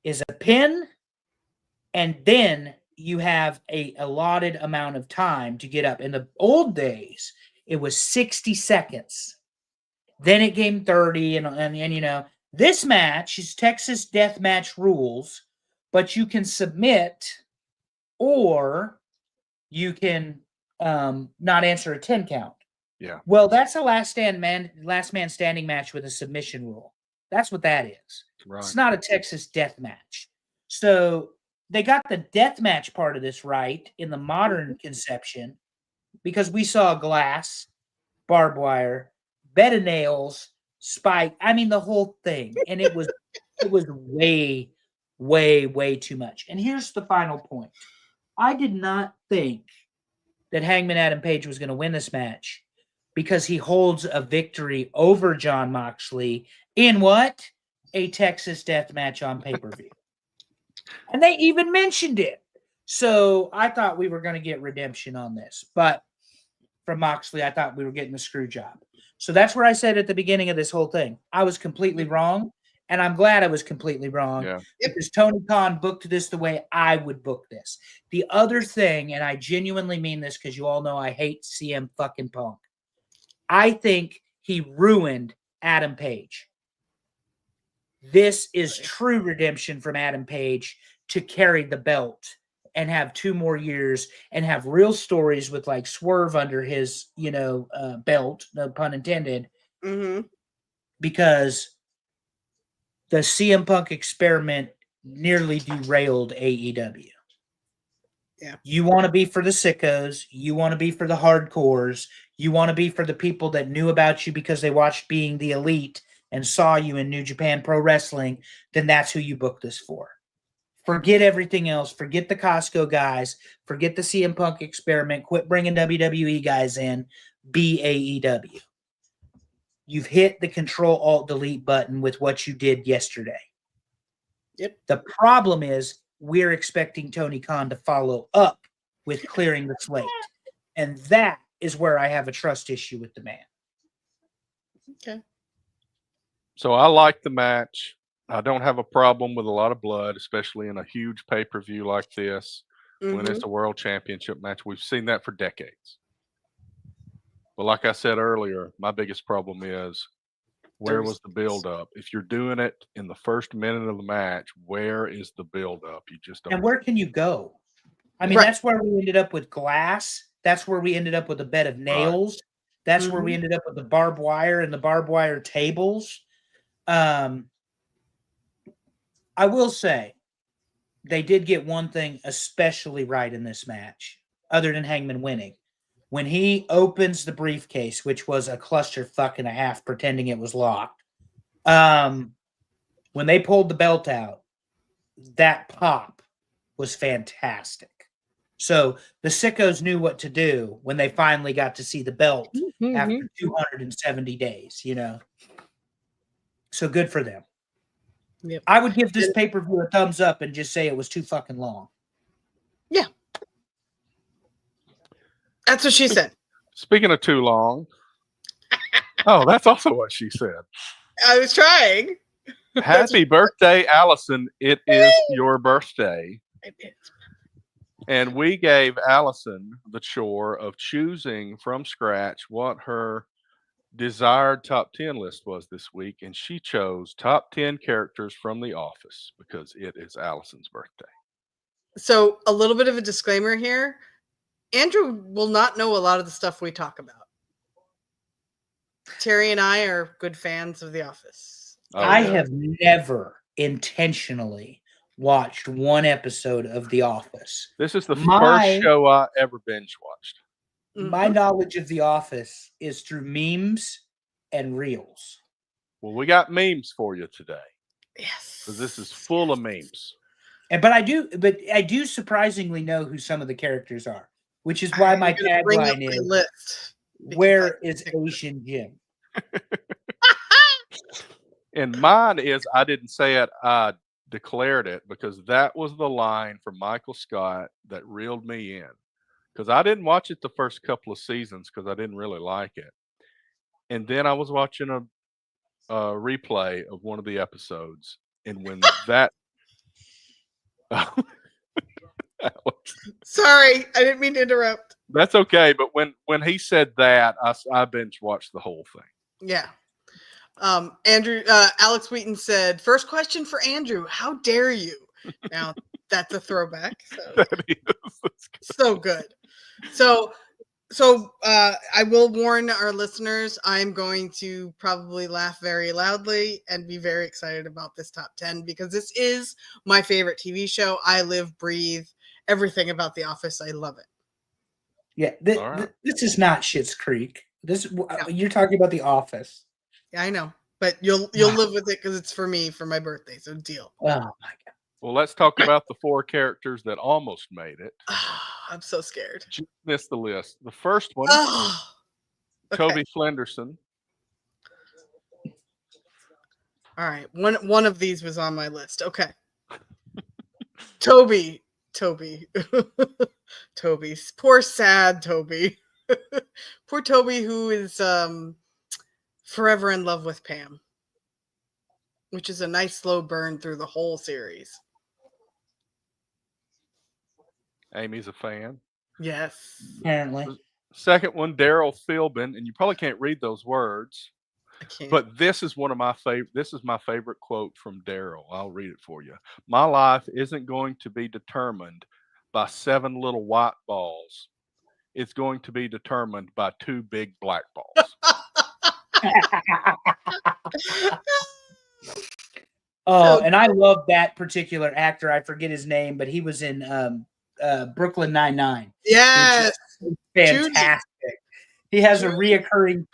is a pin, and then you have a allotted amount of time to get up. In the old days, it was 60 seconds. Then it came 30, and you know, this match is Texas death match rules, but you can submit or you can not answer a 10 count. Yeah. Well, that's a last man standing match with a submission rule. That's what that is. Right. It's not a Texas death match. So they got the death match part of this right in the modern conception because we saw glass, barbed wire, bed of nails, spike. I mean, the whole thing. And it was way, way, way too much. And here's the final point. I did not think that Hangman Adam Page was going to win this match because he holds a victory over John Moxley in what? A Texas death match on pay-per-view. And they even mentioned it. So I thought we were going to get redemption on this. But from Moxley, I thought we were getting the screw job. So that's where I said at the beginning of this whole thing, I was completely wrong. And I'm glad I was completely wrong because Tony Khan booked this the way I would book this. The other thing, and I genuinely mean this because you all know I hate CM fucking Punk. I think he ruined Adam Page. This is true redemption from Adam Page to carry the belt and have 2 more years and have real stories with like Swerve under his, belt, no pun intended, because the CM Punk experiment nearly derailed AEW. Yeah. You want to be for the sickos. You want to be for the hardcores. You want to be for the people that knew about you because they watched Being the Elite and saw you in New Japan Pro Wrestling. Then that's who you book this for. Forget everything else. Forget the Costco guys. Forget the CM Punk experiment. Quit bringing WWE guys in. Be AEW. You've hit the Control-Alt-Delete button with what you did yesterday. Yep. The problem is we're expecting Tony Khan to follow up with clearing the slate. And that is where I have a trust issue with the man. Okay. So I like the match. I don't have a problem with a lot of blood, especially in a huge pay-per-view like this when it's a world championship match. We've seen that for decades. But like I said earlier, my biggest problem is where was the build-up? If you're doing it in the first minute of the match, where is the build-up? You just don't. And where can you go? I mean, Right. that's where we ended up with glass. That's where we ended up with a bed of nails. That's where we ended up with the barbed wire and the barbed wire tables. I will say they did get one thing especially right in this match, other than Hangman winning. When he opens the briefcase, which was a clusterfuck and a half, pretending it was locked, when they pulled the belt out, that pop was fantastic. So the sickos knew what to do when they finally got to see the belt after 270 days, you know. So good for them. Yep. I would give this pay-per-view a thumbs up and just say it was too fucking long. Yeah. That's what she said. Speaking of too long. Oh, that's also what she said. I was trying. Happy birthday, Allison. It is your birthday. It is. And we gave Allison the chore of choosing from scratch what her desired top 10 list was this week. And she chose top 10 characters from The Office because it is Allison's birthday. So a little bit of a disclaimer here. Andrew will not know a lot of the stuff we talk about. Terry and I are good fans of The Office. I have never intentionally watched one episode of The Office. This is the first show I ever binge watched. My knowledge of The Office is through memes and reels. Well, we got memes for you today. Yes. Because this is full of memes. But I do surprisingly know who some of the characters are, which is why my tagline is "Where is Asian Jim?" And mine is, I didn't say it, I declared it, because that was the line from Michael Scott that reeled me in. Because I didn't watch it the first couple of seasons because I didn't really like it. And then I was watching a replay of one of the episodes. And when that... Sorry, I didn't mean to interrupt. That's okay. But when he said that, I binge watched the whole thing. Yeah. Andrew, Alex Wheaton said, first question for Andrew, how dare you? Now, that's a throwback. So, That is. So good. So I will warn our listeners, I'm going to probably laugh very loudly and be very excited about this top 10 because this is my favorite TV show. I live, breathe, everything about The Office. I love it. Yeah, this is not Schitt's Creek. You're talking about The Office. Yeah, I know, but you'll live with it because it's for me for my birthday. So deal. Oh my god. Well, let's talk about the 4 characters that almost made it. I'm so scared. Just missed the list. The first one, okay. Toby Flenderson. All right, one of these was on my list. Okay, Toby, Toby's poor sad Toby, poor Toby who is forever in love with Pam, which is a nice slow burn through the whole series. Amy's a fan. Yes. Apparently. Second one, Daryl Philbin, and you probably can't read those words. I can't. But this is one of my favorite. This is my favorite quote from Daryl. I'll read it for you. My life isn't going to be determined by 7 little white balls. It's going to be determined by 2 big black balls. Oh, and I love that particular actor. I forget his name, but he was in Brooklyn Nine-Nine. Yes. Fantastic. He has Judy. a reoccurring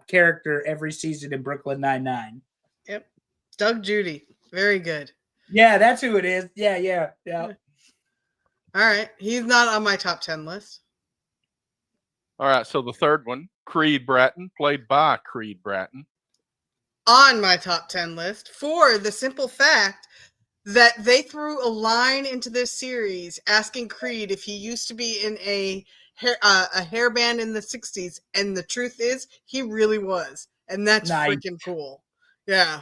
character every season in Brooklyn Nine-Nine. Yep. Doug Judy. Very good. Yeah, that's who it is. Yeah. All right. He's not on my top 10 list. All right, so the third one, Creed Bratton, played by Creed Bratton. On my top 10 list for the simple fact that they threw a line into this series asking Creed if he used to be in a hair band in the 60s, and the truth is he really was, and that's freaking cool. Yeah.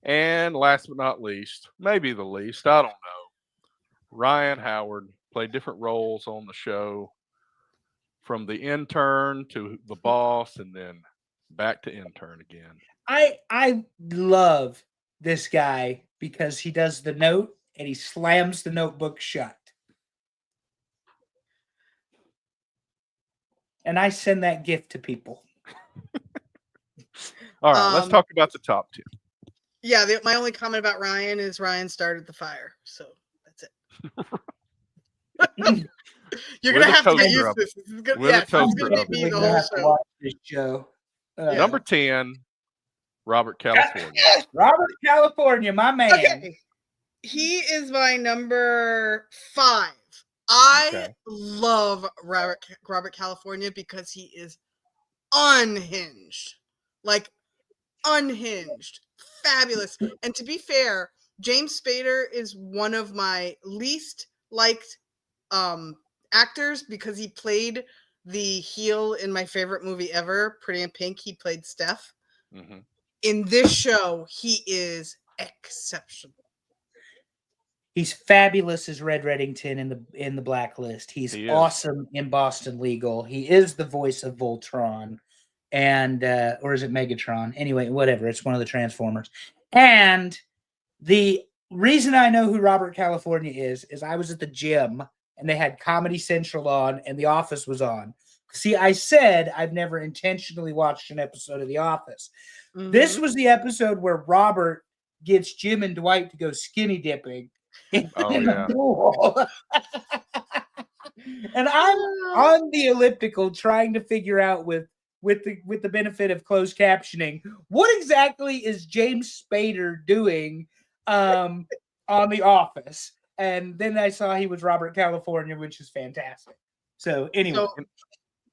And last but not least, maybe the least, I don't know, Ryan Howard played different roles on the show, from the intern to the boss, and then back to intern again. I love this guy because he does the note and he slams the notebook shut. And I send that gift to people. All right, let's talk about the top 10. Yeah, my only comment about Ryan is Ryan started the fire, so that's it. You're gonna have to get used to this. This is gonna, it's gonna be me the whole show. Watch this show. Number 10, Robert California. Robert California, my man. Okay. He is my number 5. I love Robert California because he is unhinged. Like, unhinged. Fabulous. And to be fair, James Spader is one of my least liked actors because he played the heel in my favorite movie ever, Pretty in Pink. He played Steph. Mm-hmm. In this show, he is exceptional. He's fabulous as Red Reddington in the Blacklist. He's awesome in Boston Legal. He is the voice of Voltron, and or is it Megatron? Anyway, whatever. It's one of the Transformers. And the reason I know who Robert California is I was at the gym and they had Comedy Central on and The Office was on. See, I said I've never intentionally watched an episode of The Office. Mm-hmm. This was the episode where Robert gets Jim and Dwight to go skinny dipping. And I'm on the elliptical trying to figure out with the benefit of closed captioning, what exactly is James Spader doing on The Office? And then I saw he was Robert California, which is fantastic. So anyway. So,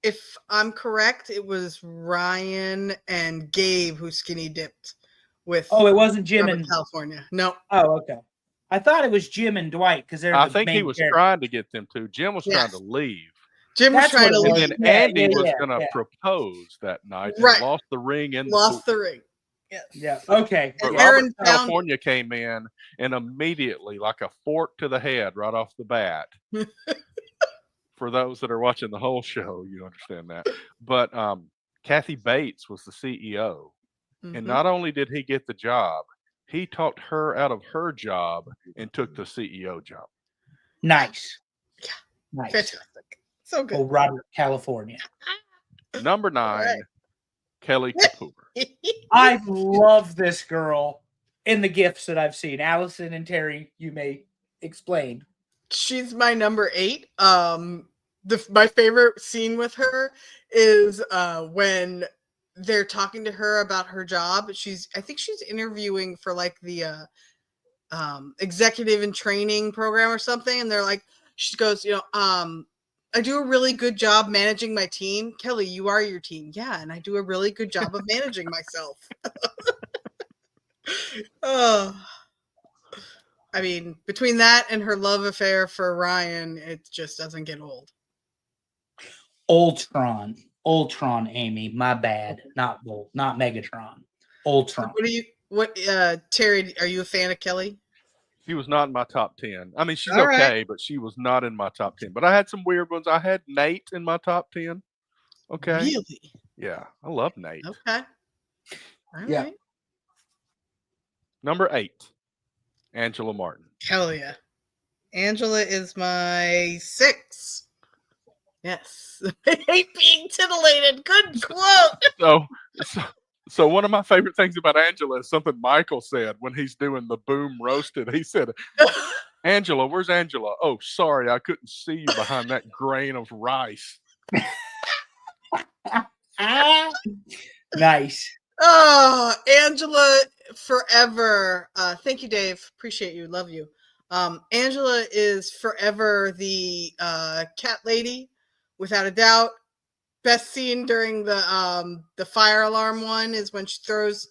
if I'm correct, it was Ryan and Gabe who skinny dipped with. Oh, it wasn't Jim Robert and California. No. Oh, okay. I thought it was Jim and Dwight because they're. I think he was trying to get them to. Jim was trying to leave. Jim was trying to leave. And then Andy was going to propose that night and lost the ring in the ring. Yes. Yeah. Okay. But Robert California came in and immediately, like a fork to the head, right off the bat. For those that are watching the whole show, you understand that. But Kathy Bates was the CEO, and not only did he get the job, he talked her out of her job and took the CEO job. Nice. Yeah. Nice. Fantastic. So good. Oh, Robert California. Number 9, Kelly Kapoor. I love this girl in the gifts that I've seen. Allison and Terry, you may explain. She's my number 8. My favorite scene with her is when they're talking to her about her job. I think she's interviewing for like the executive and training program or something. And they're like, she goes, I do a really good job managing my team. Kelly, you are your team. Yeah. And I do a really good job of managing myself. Oh, I mean, between that and her love affair for Ryan, it just doesn't get old. Ultron, Amy, my bad. Not Megatron. Ultron. Terry, are you a fan of Kelly? She was not in my top 10. I mean, she's okay, but she was not in my top 10. But I had some weird ones. I had Nate in my top 10. Okay. Really? Yeah, I love Nate. Okay. All right. Number 8, Angela Martin. Hell yeah. Angela is my 6. Yes. I hate being titillated. Good quote. So one of my favorite things about Angela is something Michael said when he's doing the boom roasted. He said, "Angela, where's Angela? Oh, sorry, I couldn't see you behind that grain of rice." Nice. Oh, Angela forever. Thank you, Dave. Appreciate you. Love you. Angela is forever the cat lady, without a doubt. Best scene during the fire alarm one is when she throws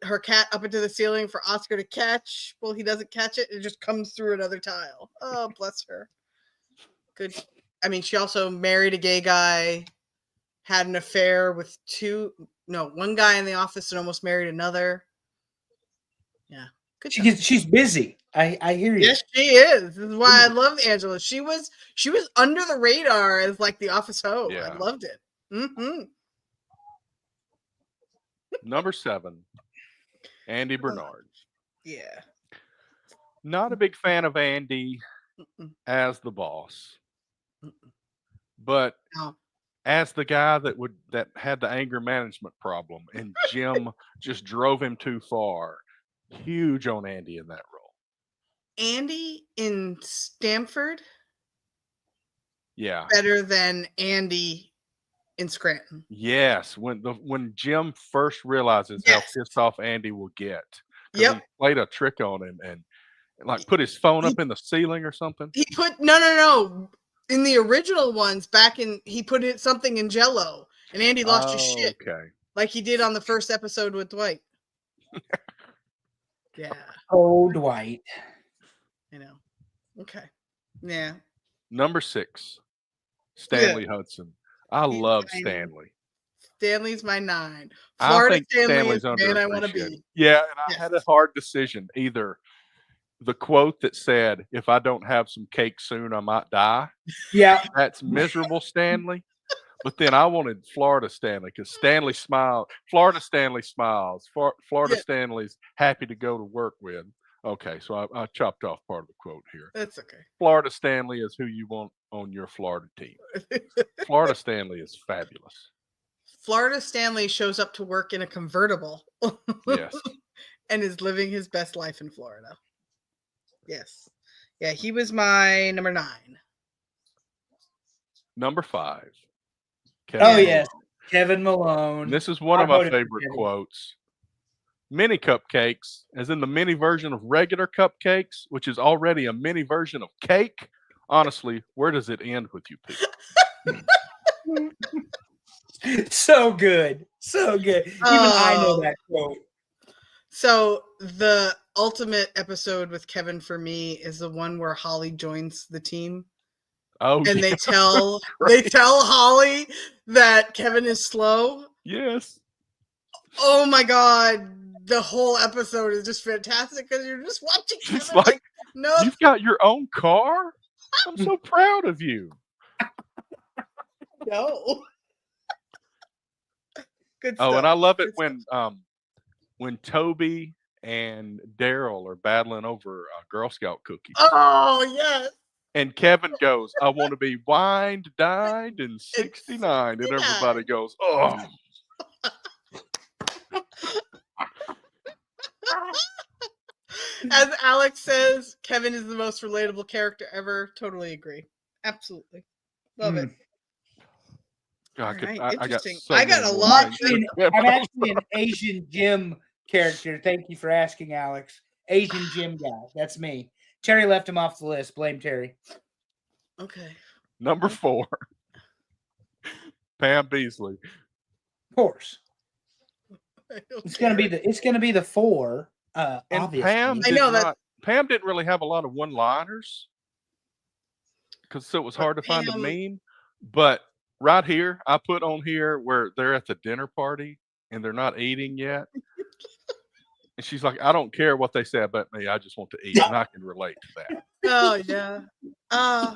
her cat up into the ceiling for Oscar to catch. Well, he doesn't catch it. It just comes through another tile. Oh, bless her. Good. I mean, she also married a gay guy, had an affair with one guy in the office and almost married another. Yeah. Good. She's busy. I hear you. Yes, she is. This is why I love Angela. She was under the radar as like the office hoe. Yeah. I loved it. Mm-hmm. Number 7, Andy Bernard. Yeah. Not a big fan of Andy as the boss, but No. as the guy that had the anger management problem, and Jim just drove him too far. Huge on Andy in that role. Andy in Stamford, Yeah. better than Andy in Scranton. Yes, when Jim first realizes how pissed off Andy will get. 'Cause he played a trick on him and like put his phone up in the ceiling or something. He put no. In the original ones, he put something in Jell-O, and Andy lost his shit. Okay. Like he did on the first episode with Dwight. Yeah. Oh, Dwight. I know. Okay. Yeah. Number 6, Stanley Hudson. I love Stanley. Stanley's my 9. I Florida think Stanley is Stanley's the man I want to underappreciated. be. Yeah, and I had a hard decision. Either the quote that said, "If I don't have some cake soon, I might die." Yeah. That's miserable Stanley. But then I wanted Florida Stanley because Stanley smiled. Florida Stanley smiles. Florida Stanley's happy to go to work with. Okay, so I chopped off part of the quote here. That's okay. Florida Stanley is who you want on your Florida team. Florida Stanley is fabulous. Florida Stanley shows up to work in a convertible. Yes. And is living his best life in Florida. Yes. Yeah, he was my number 9. Number 5. Kevin yes. Kevin Malone. This is one of my favorite quotes. Mini cupcakes, as in the mini version of regular cupcakes, which is already a mini version of cake. Honestly, where does it end with you people? So good. So good. Even I know that quote. So the ultimate episode with Kevin for me is the one where Holly joins the team. Oh, and they tell Holly that Kevin is slow. Yes. Oh my God. The whole episode is just fantastic because you're just watching Kevin. She's like, no, you've got your own car? I'm so proud of you. No. Good stuff. Oh, and I love it when Toby and Daryl are battling over Girl Scout cookies. Oh, yes. And Kevin goes, I want to be wined, dined, and 69. And everybody goes, oh. As Alex says, Kevin is the most relatable character ever. Totally agree. Absolutely. Love it. God, right, I got a lot. I'm actually an Asian Jim character. Thank you for asking, Alex. Asian Jim guy. That's me. Terry left him off the list. Blame Terry. Okay. Number 4. Pam Beasley. Of course. It's gonna be the 4. And obviously. Pam didn't really have a lot of one-liners because it was hard to find a meme. But right here, I put on here where they're at the dinner party and they're not eating yet. And she's like, I don't care what they say about me. I just want to eat. And I can relate to that. Oh, yeah.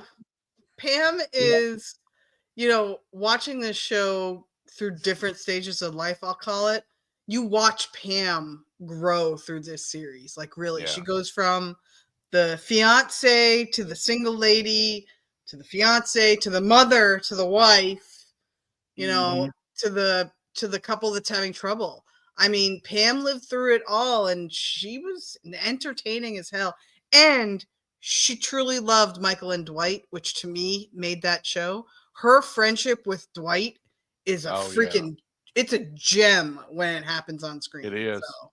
Pam is, watching this show through different stages of life, I'll call it. You watch Pam grow through this series. Like, really, she goes from the fiance to the single lady to the fiance to the mother to the wife, to the couple that's having trouble. I mean, Pam lived through it all, and she was entertaining as hell. And she truly loved Michael and Dwight, which to me made that show. Her friendship with Dwight is a freaking, it's a gem when it happens on screen. It is. So,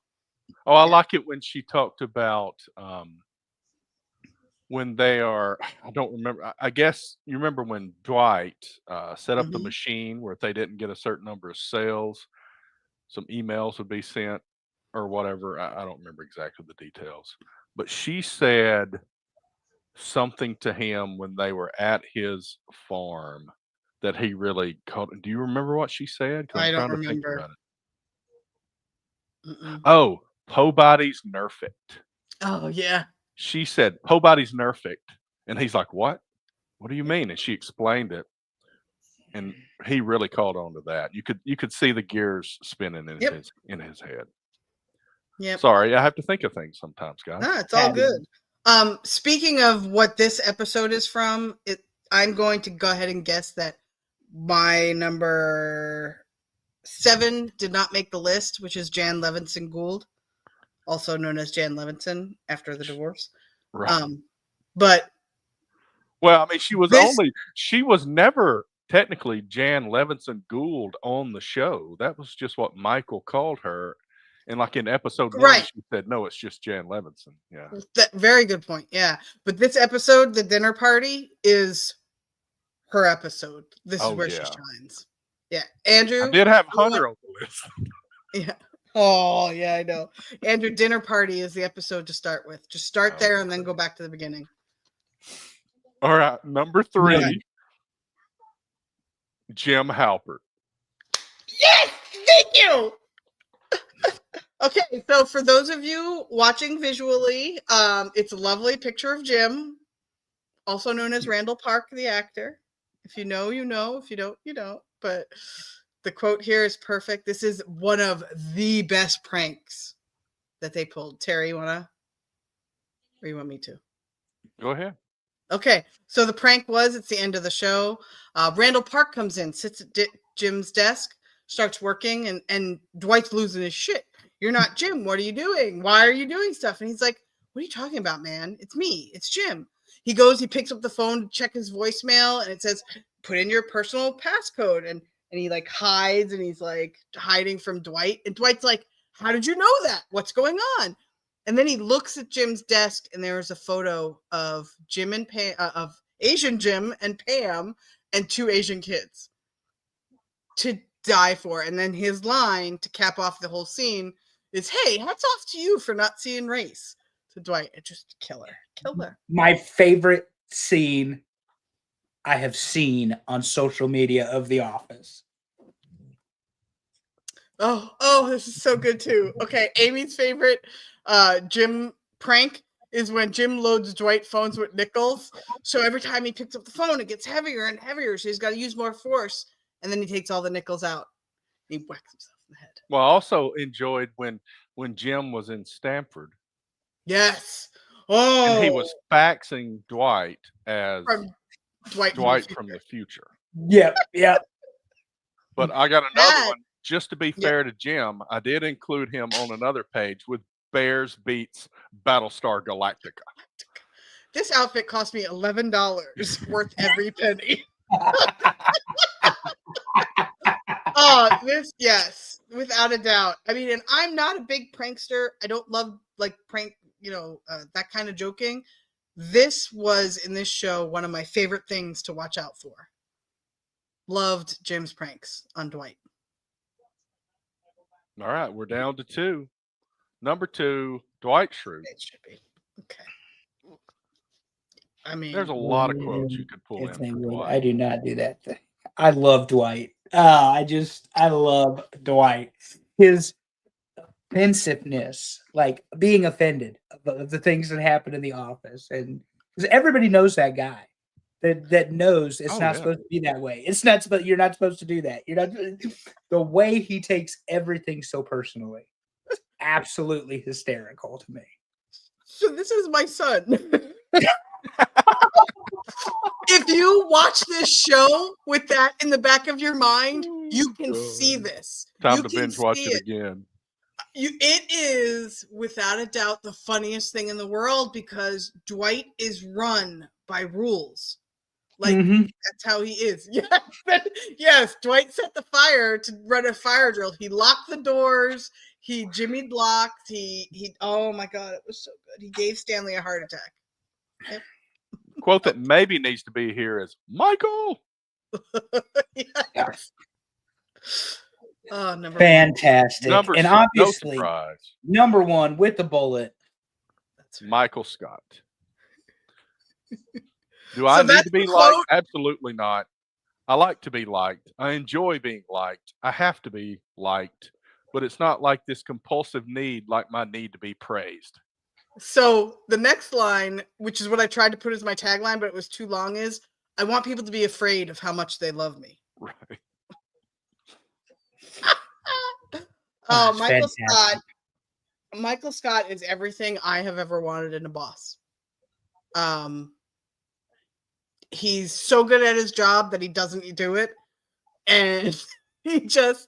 I like it when she talked about when they are, I don't remember. I guess you remember when Dwight set up the machine where if they didn't get a certain number of sales, some emails would be sent or whatever. I don't remember exactly the details, but she said something to him when they were at his farm that he really caught. Do you remember what she said? 'Cause I I'm don't trying to think remember. about it. Oh, Po Body's nerfect. Oh, yeah. She said, Po Body's nerfect. And he's like, what? What do you mean? And she explained it. And he really caught on to that. You could see the gears spinning in his head. Yep. Sorry, I have to think of things sometimes, guys. Ah, it's all good. Speaking of what this episode is from, I'm going to go ahead and guess that my number 7 did not make the list, which is Jan Levinson Gould, also known as Jan Levinson after the divorce. Right. But well, I mean, she was never technically Jan Levinson Gould on the show. That was just what Michael called her. And like in episode 1, she said, no, it's just Jan Levinson. Yeah. Very good point. Yeah. But this episode, the dinner party, is her episode. This is where she shines. Yeah. Andrew. I did have Hunter on the list. Yeah. Oh, yeah, I know. Andrew, dinner party is the episode to start with. Just start there and then go back to the beginning. All right. Number 3, Jim Halpert. Yes! Thank you! Okay, so for those of you watching visually, it's a lovely picture of Jim, also known as Randall Park, the actor. If you know, you know. If you don't, you don't. But the quote here is perfect. This is one of the best pranks that they pulled. Terry, you want me to? Go ahead. Okay, so the prank was, it's the end of the show. Randall Park comes in, sits at Jim's desk, starts working, and Dwight's losing his shit. You're not Jim. What are you doing? Why are you doing stuff? And he's like, what are you talking about, man? It's me. It's Jim. He picks up the phone to check his voicemail, and it says, put in your personal passcode. And he like hides, and he's like hiding from Dwight. And Dwight's like, how did you know that? What's going on? And then he looks at Jim's desk, and there's a photo of Jim and Pam, of Asian Jim and Pam, and 2 Asian kids to die for. And then his line to cap off the whole scene is, hey, hats off to you for not seeing race. To Dwight, it just killer. My favorite scene I have seen on social media of The Office. Oh, this is so good too. Okay, Amy's favorite Jim prank is when Jim loads Dwight phones with nickels. So every time he picks up the phone, it gets heavier and heavier. So he's got to use more force. And then he takes all the nickels out. He whacks himself in the head. Well, I also enjoyed when Jim was in Stamford. Yes. Oh. And he was faxing Dwight as Dwight from the future. Yep. But I got another one. Just to be fair to Jim, I did include him on another page with Bears beats Battlestar Galactica. This outfit cost me $11, worth every penny. Yes, without a doubt. I mean, and I'm not a big prankster. I don't love like prank, that kind of joking. This was in this show one of my favorite things to watch out for. Loved Jim's pranks on Dwight. All right, we're down to 2. Number 2, Dwight Schrute. It should be. Okay. I mean, there's a lot of quotes you could pull in for Dwight. I do not do that thing. I love Dwight. I love Dwight. His offensiveness, like being offended of the things that happen in the office, and because everybody knows that guy. That knows it's not supposed to be that way. It's not supposed. You're not supposed to do that. You're not. The way he takes everything so personally, absolutely hysterical to me. So this is my son. If you watch this show with that in the back of your mind, you can see this. Time to binge watch it again. It is without a doubt the funniest thing in the world because Dwight is run by rules. Like that's how he is. Yes, Dwight set the fire to run a fire drill. He locked the doors. He jimmied locks. He. Oh my god, it was so good. He gave Stanley a heart attack. Yep. Quote that maybe needs to be here is Michael. Yes. Oh, fantastic. Number and six, obviously, no surprise. number one with the bullet. That's right. Michael Scott. Do I need to be liked? Absolutely not. I like to be liked. I enjoy being liked. I have to be liked. But it's not like this compulsive need, like my need to be praised. So the next line, which is what I tried to put as my tagline, but it was too long, is I want people to be afraid of how much they love me. Right. Oh, Michael Scott. Michael Scott is everything I have ever wanted in a boss. He's so good at his job that he doesn't do it, and he just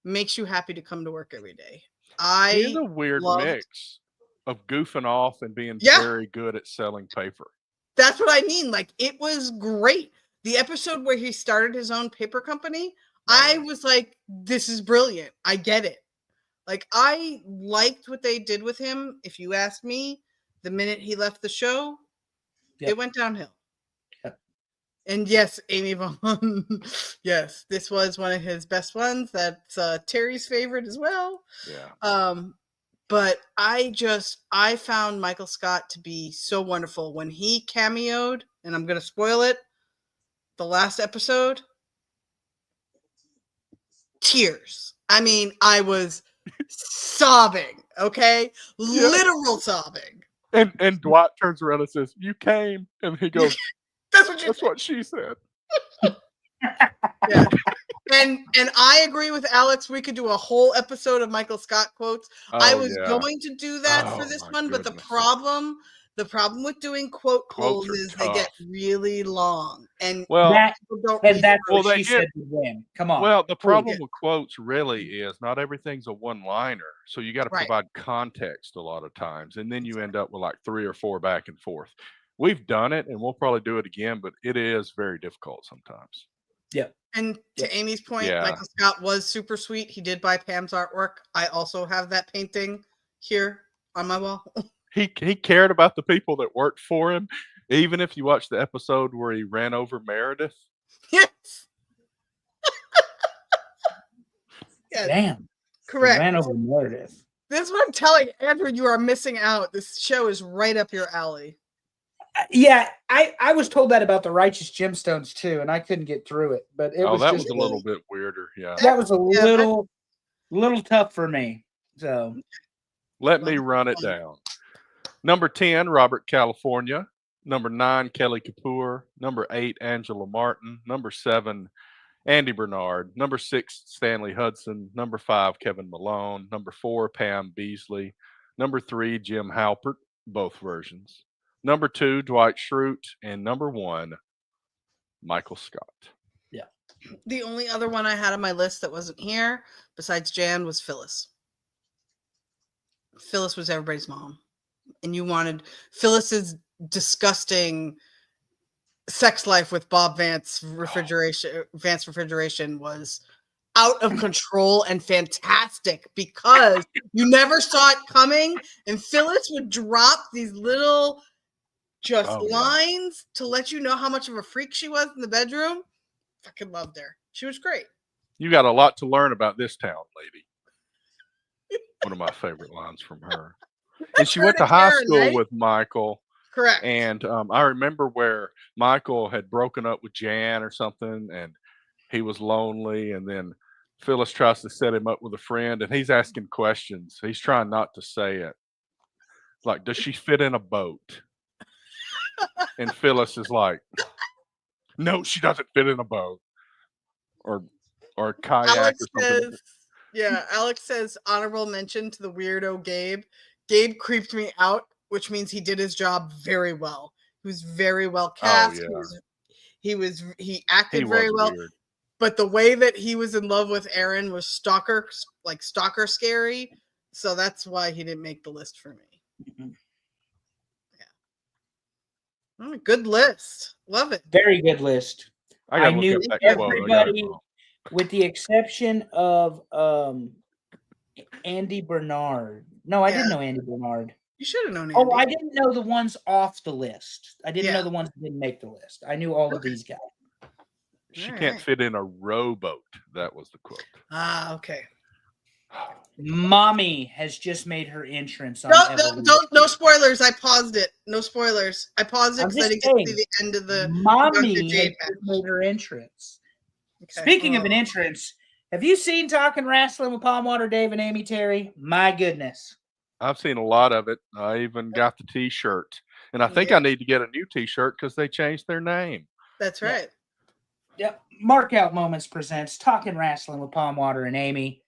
makes you happy to come to work every day. He's a weird mix of goofing off and being very good at selling paper. That's what I mean. Like, it was great. The episode where he started his own paper company, I was like, this is brilliant. I get it. Like, I liked what they did with him. If you ask me, the minute he left the show, it went downhill. Yep. And yes, Amy Vaughn, yes, this was one of his best ones. That's Terry's favorite as well. Yeah. But I found Michael Scott to be so wonderful when he cameoed, and I'm going to spoil it, the last episode, tears. I mean, I was sobbing, okay? Yeah. Literal sobbing. And Dwight turns around and says, "You came," and he goes, That's what she said. Yeah. And I agree with Alex. We could do a whole episode of Michael Scott quotes. I was going to do that for this one, but the problem with doing quote polls is they get really long. And that's what she said to win. Come on. Well, the problem with quotes really is not everything's a one-liner. So you got to provide context a lot of times. And then you end up with like 3 or 4 back and forth. We've done it and we'll probably do it again, but it is very difficult sometimes. Yeah. And to Amy's point, Michael Scott was super sweet. He did buy Pam's artwork. I also have that painting here on my wall. He cared about the people that worked for him, even if you watch the episode where he ran over Meredith. Yes. Damn. Correct. He ran over Meredith. This is what I'm telling you, Andrew, you are missing out. This show is right up your alley. Yeah, I was told that about the Righteous Gemstones too, and I couldn't get through it. But it was that just was a little bit weirder. Yeah, that was a little tough for me. So let me run it down. Number 10, Robert California. Number 9, Kelly Kapoor. Number 8, Angela Martin. Number 7, Andy Bernard. Number 6, Stanley Hudson. Number 5, Kevin Malone. Number 4, Pam Beasley. Number 3, Jim Halpert. Both versions. Number 2, Dwight Schrute. And number 1, Michael Scott. Yeah. The only other one I had on my list that wasn't here, besides Jan, was Phyllis. Phyllis was everybody's mom. And you wanted Phyllis's disgusting sex life with Bob Vance refrigeration was out of control and fantastic because you never saw it coming. And Phyllis would drop these little lines to let you know how much of a freak she was in the bedroom. Fucking loved her. She was great. You got a lot to learn about this town, lady. One of my favorite lines from her. And she went to high school with Michael. Correct. And I remember where Michael had broken up with Jan or something, and he was lonely. And then Phyllis tries to set him up with a friend, and he's asking questions. He's trying not to say it. Like, does she fit in a boat? And Phyllis is like, no, she doesn't fit in a boat. Or a kayak Alex or something. Alex says honorable mention to the weirdo Gabe. Gabe creeped me out, which means he did his job very well. He was very well cast. Oh, yeah. He acted very well. Weird. But the way that he was in love with Erin was stalker scary. So that's why he didn't make the list for me. Mhm. Oh, good list. Love it. Very good list. I I gotta look knew up that quote. I got it everybody, wrong. with the exception of Andy Bernard. No, I didn't know Andy Bernard. You should have known Andy. Oh, I didn't know the ones off the list. I didn't Yeah. know the ones that didn't make the list. I knew all of these guys. She All can't right. fit in a rowboat. That was the quote. Ah, okay. Mommy has just made her entrance on Evolution. No spoilers. I paused it. No spoilers. I paused it I'm because I just didn't get to saying, see the end of the Mommy Dr. has Jade just match. made her entrance. Okay. Speaking of an entrance, have you seen Talking Wrestling with Palm Water Dave and Amy Terry? My goodness. I've seen a lot of it. I even got the T-shirt, and I think Yeah. I need to get a new T-shirt because they changed their name. That's Yeah. right. Yep. Mark Out Moments presents Talking Wrestling with Palm Water and Amy.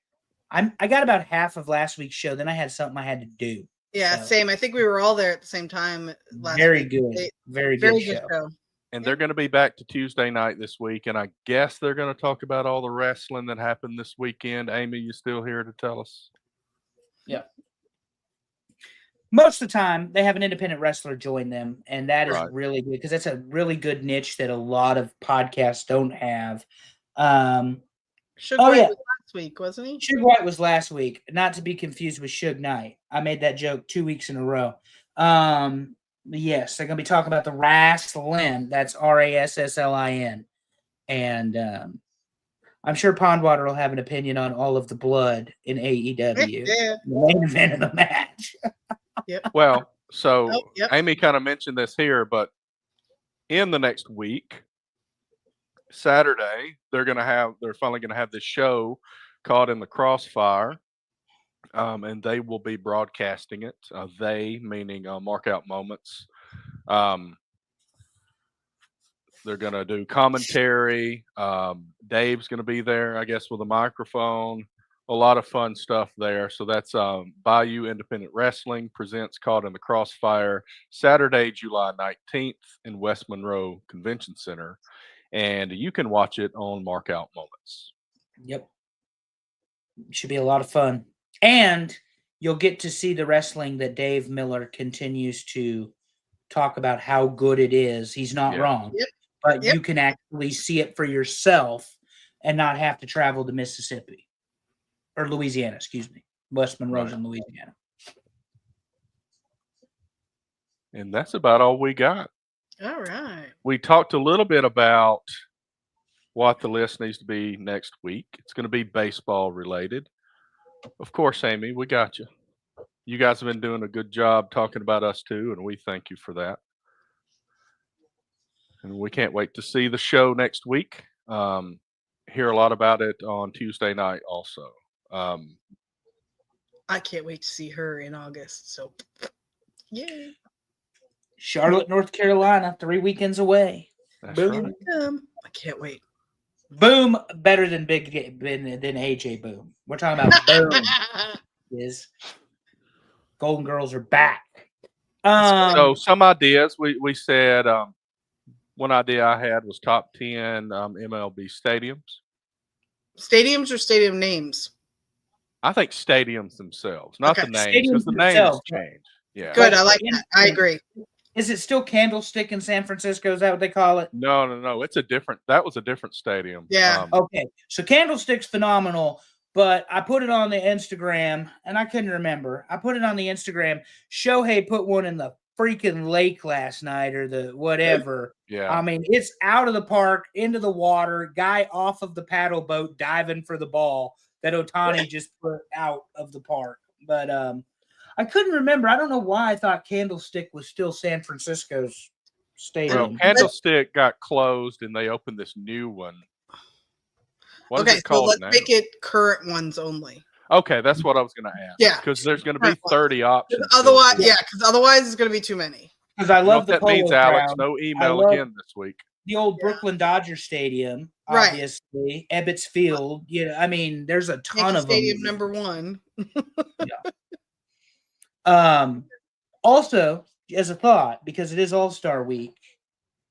I got about half of last week's show. Then I had something I had to do. Yeah, So, same. I think we were all there at the same time last very week. good. Very Very good good show. show. And they're going to be back to Tuesday night this week, and I guess they're going to talk about all the wrestling that happened this weekend. Amy, you still here to tell us? Yeah. Most of the time, they have an independent wrestler join them, and that is Right. really good because that's a really good niche that a lot of podcasts don't have. Suge Oh, Knight yeah. was last week, wasn't he? Suge White was last week, not to be confused with Suge Knight. I made that joke 2 weeks in a row. Yes, they're going to be talking about the wrestling. That's RASSLIN. And I'm sure Pondwater will have an opinion on all of the blood in AEW. Yeah. The main event of the match. Yep. Well, so Oh, yep. Amy kind of mentioned this here, but in the next week, Saturday, they're finally going to have this show called In the Crossfire. And they will be broadcasting it. They, meaning Mark Out Moments. They're going to do commentary. Dave's going to be there, I guess, with a microphone. A lot of fun stuff there. So that's Bayou Independent Wrestling presents Caught in the Crossfire, Saturday, July 19th in West Monroe Convention Center. And you can watch it on Mark Out Moments. Yep. Should be a lot of fun. And you'll get to see the wrestling that Dave Miller continues to talk about how good it is. He's not wrong. Yep. But Yep. you can actually see it for yourself and not have to travel to Mississippi. Or Louisiana, excuse me. West Monroe's in Louisiana. And that's about all we got. All right. We talked a little bit about what the list needs to be next week. It's going to be baseball related. Of course, Amy, we got you. You guys have been doing a good job talking about us too, and we thank you for that. And we can't wait to see the show next week. Hear a lot about it on Tuesday night also. I can't wait to see her in August. So, yay. Charlotte, North Carolina, 3 weekends away. That's Boom. right. I can't wait. Boom, better than than AJ Boom. We're talking about Boom. Is Golden Girls are back. So some ideas we said. One idea I had was top 10 MLB stadiums. Stadiums or stadium names? I think stadiums themselves, not the names, Stadiums because the names themselves. change. Yeah. Good. I like that. I agree. Is it still Candlestick in San Francisco? Is that what they call it? No. It's a different. That was a different stadium. Yeah. Okay. So Candlestick's phenomenal, but I put it on the Instagram and I couldn't remember. I put it on the Instagram. Shohei put one in the freaking lake last night or the whatever. Yeah. I mean, it's out of the park, into the water, guy off of the paddle boat diving for the ball that Ohtani just put out of the park. But I couldn't remember. I don't know why I thought Candlestick was still San Francisco's stadium. Well, Candlestick got closed and they opened this new one. What is it called let's now? make it current ones only. Okay, that's what I was going to ask. Yeah. Because there's going to be 30 options. Otherwise, because otherwise it's going to be too many. Because I love the that Polo means, Alex, Ground. no email again this week. The old Brooklyn Dodger Stadium, Right. obviously. Ebbets Field. I mean, there's a ton Yankee of Stadium them. #1. Also, as a thought, because it is All-Star Week,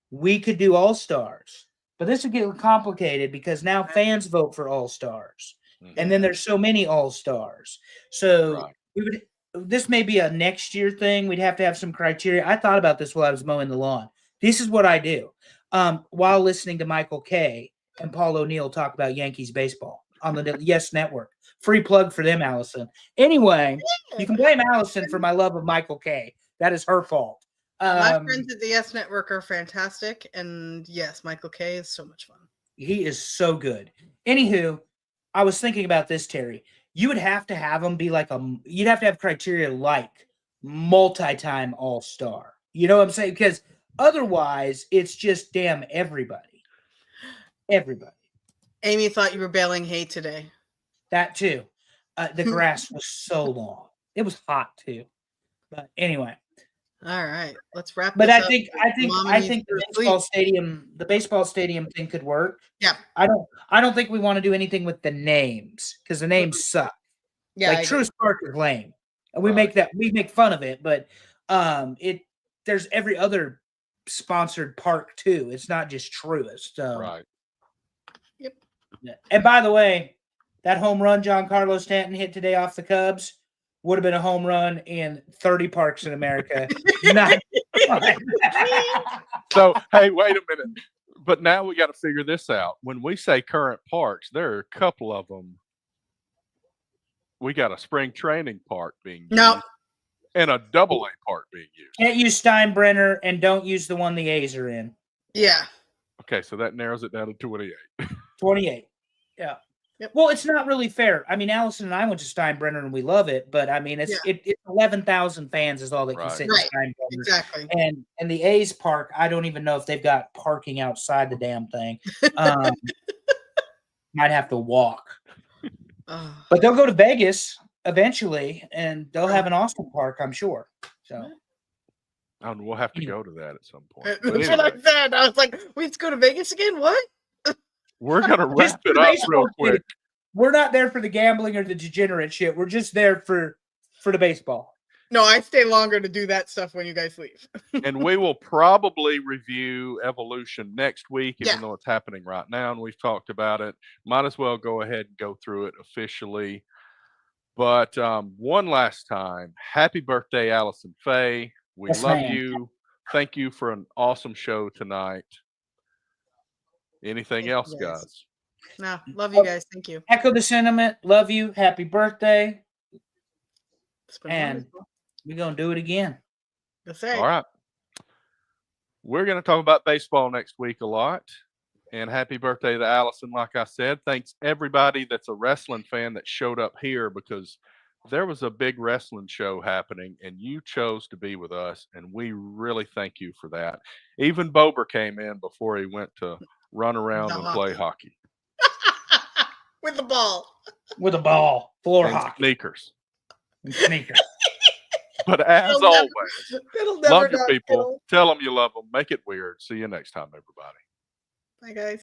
we could do All-Stars. But this would get complicated because now fans vote for All-Stars. And then there's so many All-Stars. So we would. This may be a next year thing. We'd have to have some criteria. I thought about this while I was mowing the lawn. This is what I do. While listening to Michael Kay and Paul O'Neill talk about Yankees baseball on the Yes Network. Free plug for them, Allison. Anyway, you can blame Allison for my love of Michael Kay. That is her fault. My friends at the Yes Network are fantastic, and yes, Michael Kay is so much fun. He is so good. Anywho, I was thinking about this, Terry. You would have to have him be like you'd have to have criteria like multi-time all-star. You know what I'm saying? Because otherwise, it's just damn everybody. Everybody. Amy thought you were bailing hay today. That too. The grass was so long. It was hot too. But anyway. All right, let's wrap. But this I up. think the baseball stadium thing could work. Yeah. I don't think we want to do anything with the names because the names suck. Yeah, like Truist Park is lame, and we make fun of it. But there's every other sponsored park too. It's not just Truist. Right. Yep. And by the way, that home run Giancarlo Stanton hit today off the Cubs would have been a home run in 30 parks in America. Not So, hey, wait a minute. But now we got to figure this out. When we say current parks, there are a couple of them. We got a spring training park being used and a AA park being used. Can't use Steinbrenner and don't use the one the A's are in. Yeah. Okay, so that narrows it down to 28. 28. Yeah. Yep. Well, it's not really fair. I mean, Allison and I went to Steinbrenner and we love it, but I mean, it's 11,000 fans is all that can sit in Steinbrenner. Exactly. And the A's park, I don't even know if they've got parking outside the damn thing. Might have to walk. But they'll go to Vegas eventually, and they'll have an awesome park, I'm sure. So. We'll have to go to that at some point. That's what I said. I was like, we have to go to Vegas again? What? We're going to wrap it up real quick. We're not there for the gambling or the degenerate shit. We're just there for the baseball. No, I stay longer to do that stuff when you guys leave. And we will probably review Evolution next week, even though it's happening right now, and we've talked about it. Might as well go ahead and go through it officially. But one last time, happy birthday, Allison Faye. We love you. Thank you for an awesome show tonight. Anything else, guys? No, love you guys. Thank you. Echo the sentiment. Love you. Happy birthday. And we're going to do it again. That's right. All right. We're going to talk about baseball next week a lot. And happy birthday to Allison, like I said. Thanks, everybody that's a wrestling fan that showed up here, because there was a big wrestling show happening, and you chose to be with us, and we really thank you for that. Even Bober came in before he went to run around and play hockey. With the ball. With a ball. Floor and hockey. Sneakers. And sneakers. But as always, it'll never love your people. Tell them you love them. Make it weird. See you next time, everybody. Bye, guys.